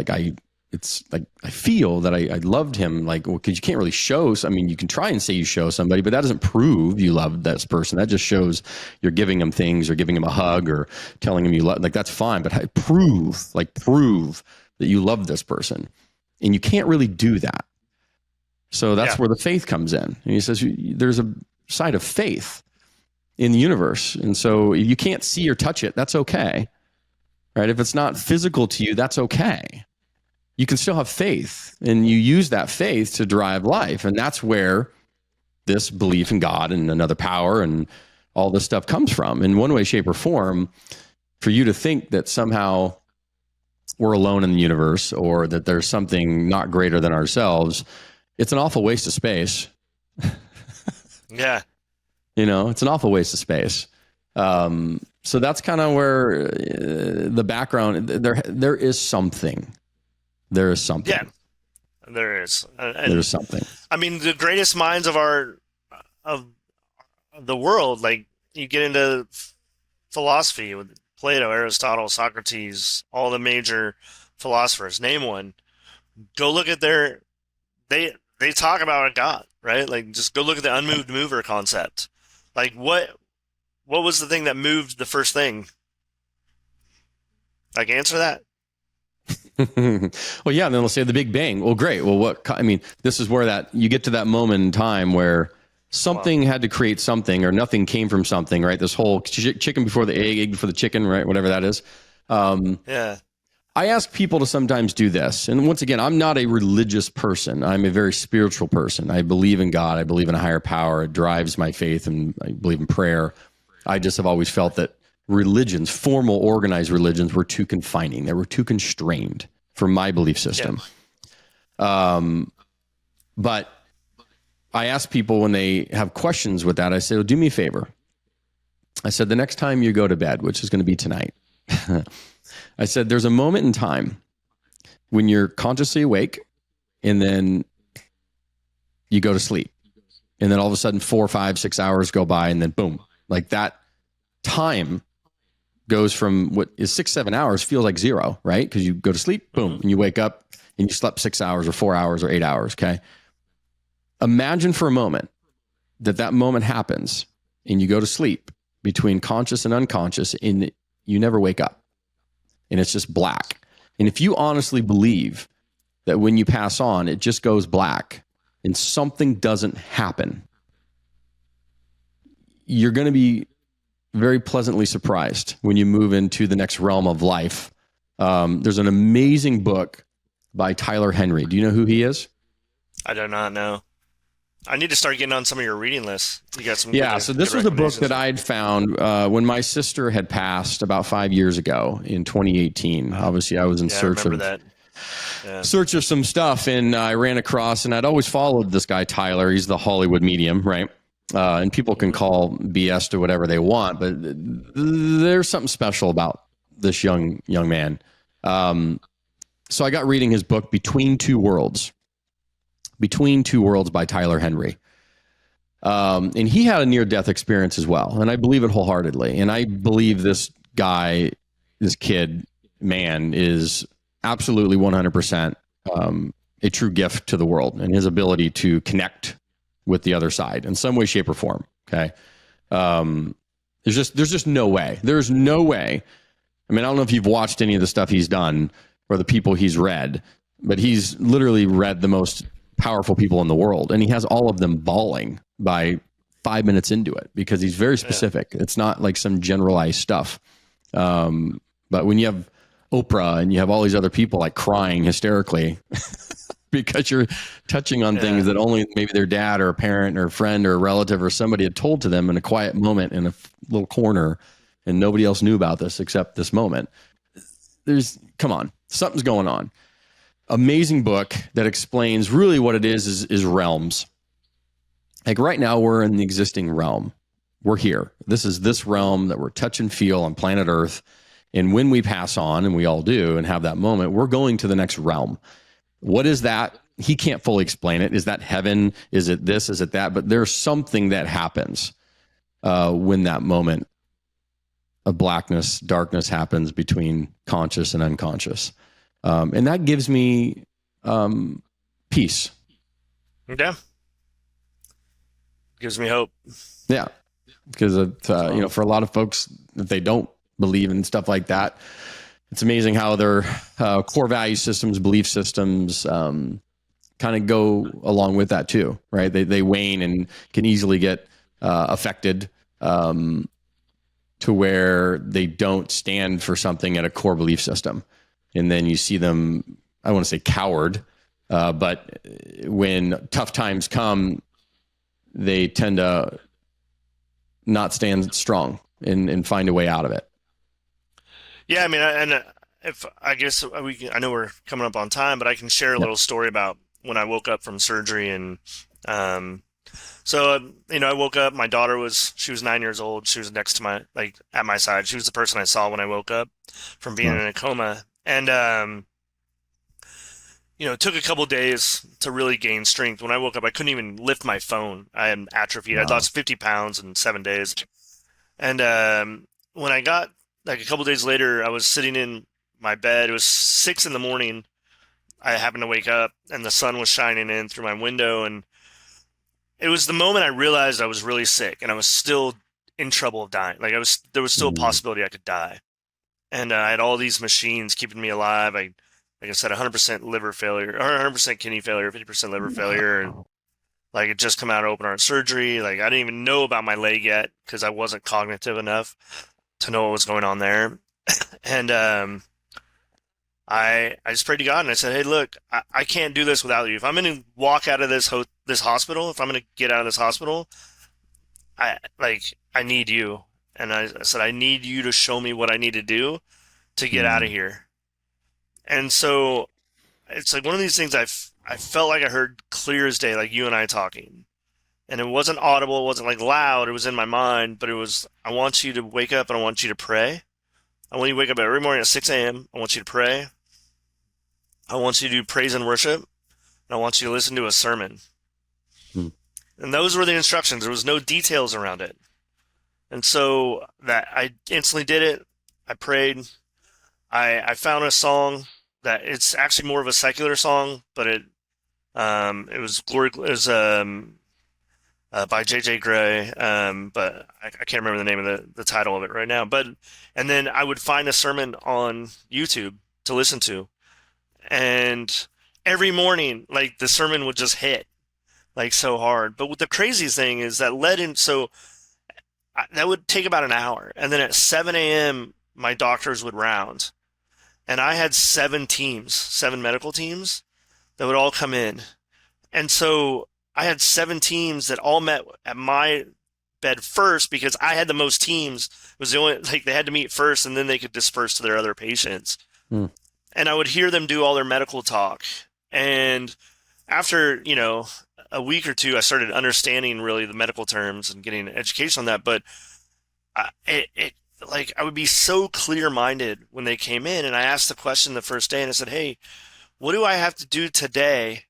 [SPEAKER 1] It's like I feel that I loved him, like, well, because you can't really show. I mean, you can try and say you show somebody, but that doesn't prove you love that person. That just shows you're giving him things or giving him a hug or telling him you love. Like that's fine, but prove that you love this person, and you can't really do that. So that's where the faith comes in. And he says there's a side of faith in the universe, and so if you can't see or touch it, that's okay, right? If it's not physical to you, that's okay. You can still have faith, and you use that faith to drive life. And that's where this belief in God and another power and all this stuff comes from. In one way, shape, or form, for you to think that somehow we're alone in the universe or that there's something not greater than ourselves, it's an awful waste of space.
[SPEAKER 2] Yeah.
[SPEAKER 1] It's an awful waste of space. So that's kind of where the background, there is something. There is something.
[SPEAKER 2] Yeah, there is.
[SPEAKER 1] There's something.
[SPEAKER 2] I mean, the greatest minds of the world, like you get into philosophy with Plato, Aristotle, Socrates, all the major philosophers. Name one. Go look at they talk about a God, right? Like just go look at the unmoved mover concept. Like what was the thing that moved the first thing? Like answer that.
[SPEAKER 1] Well, yeah, and then they'll say the Big Bang. Well, great. Well, this is where you get to that moment in time where something had to create something or nothing came from something, right? This whole chicken before the egg before the chicken, right? Whatever that is.
[SPEAKER 2] Yeah.
[SPEAKER 1] I ask people to sometimes do this. And once again, I'm not a religious person. I'm a very spiritual person. I believe in God. I believe in a higher power. It drives my faith, and I believe in prayer. I just have always felt that religions, formal, organized religions, were too confining. They were too constrained for my belief system. Yeah. But I ask people when they have questions with that, I say, well, do me a favor. I said, the next time you go to bed, which is going to be tonight, I said, there's a moment in time when you're consciously awake and then you go to sleep. And then all of a sudden 4, 5, 6 hours go by and then boom, like that time goes from what is 6, 7 hours feels like zero, right? Because you go to sleep, boom, and you wake up and you slept 6 hours or 4 hours or 8 hours, okay? Imagine for a moment that moment happens and you go to sleep between conscious and unconscious and you never wake up and it's just black. And if you honestly believe that when you pass on, it just goes black and something doesn't happen, you're going to be very pleasantly surprised when you move into the next realm of life. There's an amazing book by Tyler Henry. Do you know who he is?
[SPEAKER 2] I do not know. I need to start getting on some of your reading lists. You got some
[SPEAKER 1] Yeah,
[SPEAKER 2] good
[SPEAKER 1] so
[SPEAKER 2] good
[SPEAKER 1] this was a book
[SPEAKER 2] recommendations
[SPEAKER 1] that
[SPEAKER 2] there.
[SPEAKER 1] I'd found when my sister had passed about 5 years ago in 2018.
[SPEAKER 2] Ah,
[SPEAKER 1] Obviously, I was in
[SPEAKER 2] yeah, I remember
[SPEAKER 1] search
[SPEAKER 2] that. Yeah.
[SPEAKER 1] of some stuff, and I ran across, and I'd always followed this guy Tyler. He's the Hollywood medium, right? And people can
[SPEAKER 2] Hmm.
[SPEAKER 1] call BS to whatever they want, but there's something special about this young man. Um, so I got reading his book, Between Two Worlds by Tyler Henry. And he had a near death experience as well. And I believe it wholeheartedly. And I believe this kid, man, is absolutely 100% a true gift to the world and his ability to connect with the other side in some way, shape, or form. Okay. Um, there's just no way. There's no way. I mean, I don't know if you've watched any of the stuff he's done or the people he's read, but he's literally read the most powerful people in the world, and he has all of them bawling by 5 minutes into it because he's very
[SPEAKER 2] Yeah.
[SPEAKER 1] specific. It's not like some generalized stuff. But when you have Oprah and you have all these other people like crying hysterically because you're touching on things
[SPEAKER 2] Yeah.
[SPEAKER 1] that only maybe their dad or a parent or a friend or a relative or somebody had told to them in a quiet moment in a little corner, and nobody else knew about this except this moment. Come on, something's going on. Amazing book that explains really what it is realms. Like right now, we're in the existing realm. We're here. This is this realm that we're touch and feel on planet Earth. And when we pass on, and we all do, and have that moment, we're going to the next realm. What is that? He can't fully explain it. Is that heaven? Is it this? Is it that? But there's something that happens when that moment of blackness, darkness happens between conscious and unconscious. And that gives me peace.
[SPEAKER 2] Yeah. Gives me hope.
[SPEAKER 1] Yeah, because for a lot of folks, if they don't believe in stuff like that, it's amazing how their core value systems, belief systems, kind of go along with that too, right? They wane and can easily get affected to where they don't stand for something at a core belief system, and then you see them. I don't want to say coward, but when tough times come, they tend to not stand strong and find a way out of it.
[SPEAKER 2] Yeah, I mean, if I guess I know we're coming up on time, but I can share a
[SPEAKER 1] Yep.
[SPEAKER 2] little story about when I woke up from surgery. And um, I woke up. My daughter she was 9 years old. She was next to at my side. She was the person I saw when I woke up from being in
[SPEAKER 1] Wow.
[SPEAKER 2] a coma. And it took a couple days to really gain strength. When I woke up, I couldn't even lift my phone. I am atrophied. I
[SPEAKER 1] Wow.
[SPEAKER 2] lost 50 pounds in 7 days. And when I got like a couple days later, I was sitting in my bed. It was 6 in the morning. I happened to wake up, and the sun was shining in through my window, and it was the moment I realized I was really sick, and I was still in trouble of dying. There was still a
[SPEAKER 1] Mm.
[SPEAKER 2] possibility I could die, and I had all these machines keeping me alive. Like I said, 100% liver failure, or 100% kidney failure, 50% liver failure, and
[SPEAKER 1] Wow.
[SPEAKER 2] like it just come out of open heart surgery. Like I didn't even know about my leg yet because I wasn't cognitive enough to know what was going on there. And I just prayed to God and I said, "Hey, look, I can't do this without you. If I'm going to walk out of this hospital, if I'm going to get out of this hospital, I need you." And I said, "I need you to show me what I need to do to get out of
[SPEAKER 1] Mm.
[SPEAKER 2] here." And so it's like one of these things I felt like I heard clear as day, like you and I talking. And it wasn't audible, it wasn't like loud, it was in my mind, but it was, I want you to wake up and I want you to pray. I want you to wake up every morning at 6 a.m. I want you to pray. I want you to do praise and worship. And I want you to listen to a sermon.
[SPEAKER 1] Mm.
[SPEAKER 2] And those were the instructions. There was no details around it. And so that I instantly did it. I prayed. I found a song that it's actually more of a secular song, but it was glory. It was by J.J. Gray, but I can't remember the name of the title of it right now. And then I would find a sermon on YouTube to listen to, and every morning, like the sermon would just hit like so hard. But what the craziest thing is that led in, so that would take about an hour, and then at 7 a.m. my doctors would round, and I had 7 medical teams that would all come in, and so I had 7 teams that all met at my bed first because I had the most teams. It was the only, like, they had to meet first and then they could disperse to their other patients.
[SPEAKER 1] Hmm.
[SPEAKER 2] And I would hear them do all their medical talk. And after, a week or two, I started understanding really the medical terms and getting an education on that. But I would be so clear-minded when they came in, and I asked the question the first day, and I said, "Hey, what do I have to do today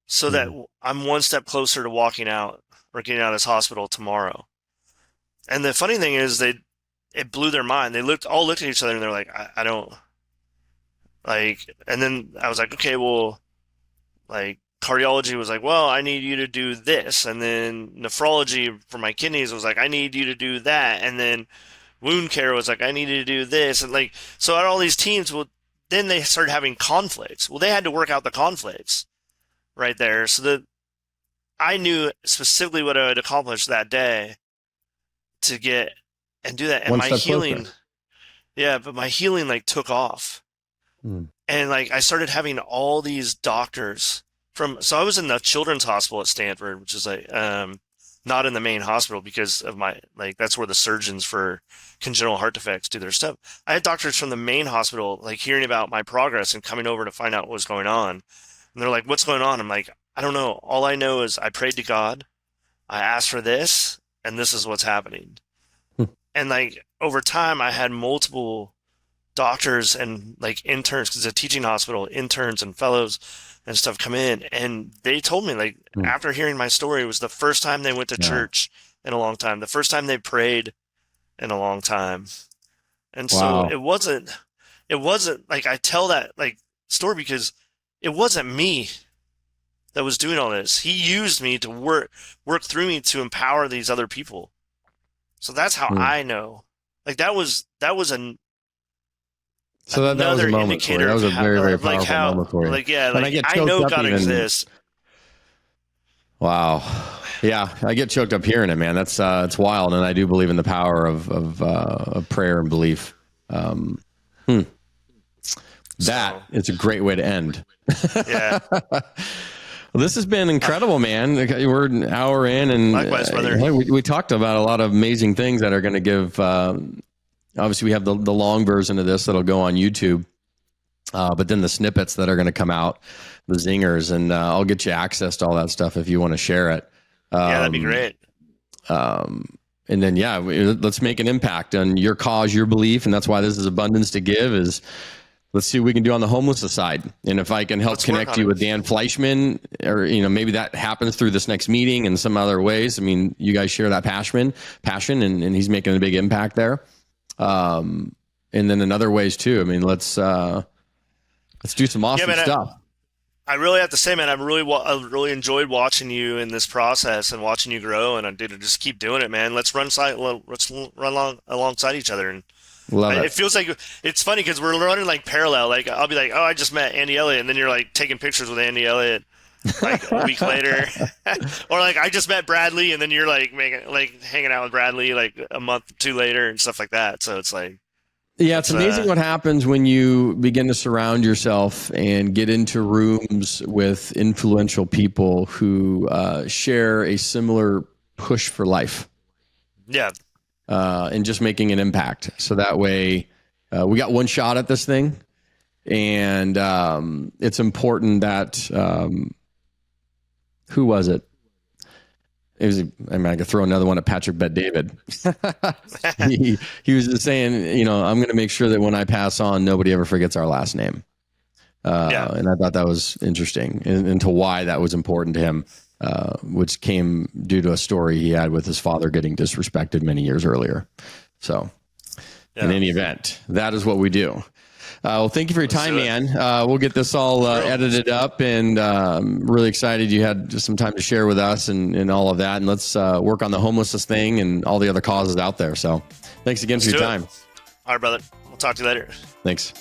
[SPEAKER 2] so that I'm one step closer to walking out or getting out of this hospital tomorrow?" And the funny thing is, it blew their mind. They all looked at each other, and they're like, "I don't like." And then I was like, "Okay, well, like." Cardiology was like, well, I need you to do this. And then nephrology for my kidneys was like, I need you to do that. And then wound care was like, I need you to do this. And like, so at all these teams, well, then they started having conflicts. Well, they had to work out the conflicts right there. So that I knew specifically what I would accomplish that day to get and do that. And my healing, but my healing like took off. And like, I started having all these doctors so I was in the children's hospital at Stanford, which is like, not in the main hospital because of that's where the surgeons for congenital heart defects do their stuff. I had doctors from the main hospital, like hearing about my progress and coming over to find out what was going on. And they're like, what's going on? I'm like, I don't know. All I know is I prayed to God. I asked for this, and this is what's happening. And like over time, I had multiple doctors and like interns, because it's a teaching hospital, interns and fellows and stuff come in, and they told me like after hearing my story, it was the first time they went to church in a long time, the first time they prayed in a long time. And so it wasn't like, I tell that like story because it wasn't me that was doing all this. He used me to work through me to empower these other people. So that's how I know. Like that was
[SPEAKER 1] so that was a moment for you. That was a very, very powerful moment for you.
[SPEAKER 2] Like, yeah, like, I know God exists.
[SPEAKER 1] Wow. Yeah, I get choked up hearing it, man. That's it's wild, and I do believe in the power of prayer and belief. That is a great way to end.
[SPEAKER 2] Yeah.
[SPEAKER 1] Well, this has been incredible, man. We're an hour in, and
[SPEAKER 2] likewise, brother.
[SPEAKER 1] We talked about a lot of amazing things that are going to give. Obviously, we have the long version of this that'll go on YouTube, but then the snippets that are going to come out, the zingers, and I'll get you access to all that stuff if you want to share it.
[SPEAKER 2] Yeah, that'd be great.
[SPEAKER 1] And then, let's make an impact on your cause, your belief, and that's why this is Abundance to Give. Is let's see what we can do on the homeless side, and if I can help connect you with Dan Fleischman, or maybe that happens through this next meeting and some other ways. I mean, you guys share that passion, and he's making a big impact there. And then in other ways too. I mean, let's do some awesome stuff.
[SPEAKER 2] I really have to say, man, I really enjoyed watching you in this process and watching you grow. And I did just keep doing it, man. Let's run alongside each other. And it feels like it's funny because we're running like parallel. Like I'll be like, oh, I just met Andy Elliott, and then you're like taking pictures with Andy Elliott like a week later, or like I just met Bradley, and then you're like hanging out with Bradley like a month or two later and stuff like that. So it's like,
[SPEAKER 1] yeah, it's amazing what happens when you begin to surround yourself and get into rooms with influential people who share a similar push for life.
[SPEAKER 2] Yeah.
[SPEAKER 1] And just making an impact. So that way we got one shot at this thing, and it's important that who was it? I could throw another one at Patrick Bet-David. he was just saying, I'm going to make sure that when I pass on, nobody ever forgets our last name. And I thought that was interesting, and to why that was important to him, which came due to a story he had with his father getting disrespected many years earlier. So in any event, that is what we do. Well, thank you for your time, man. We'll get this all edited up, and really excited you had just some time to share with us and all of that. And let's work on the homelessness thing and all the other causes out there. So thanks again for your time.
[SPEAKER 2] All right, brother. We'll talk to you later.
[SPEAKER 1] Thanks.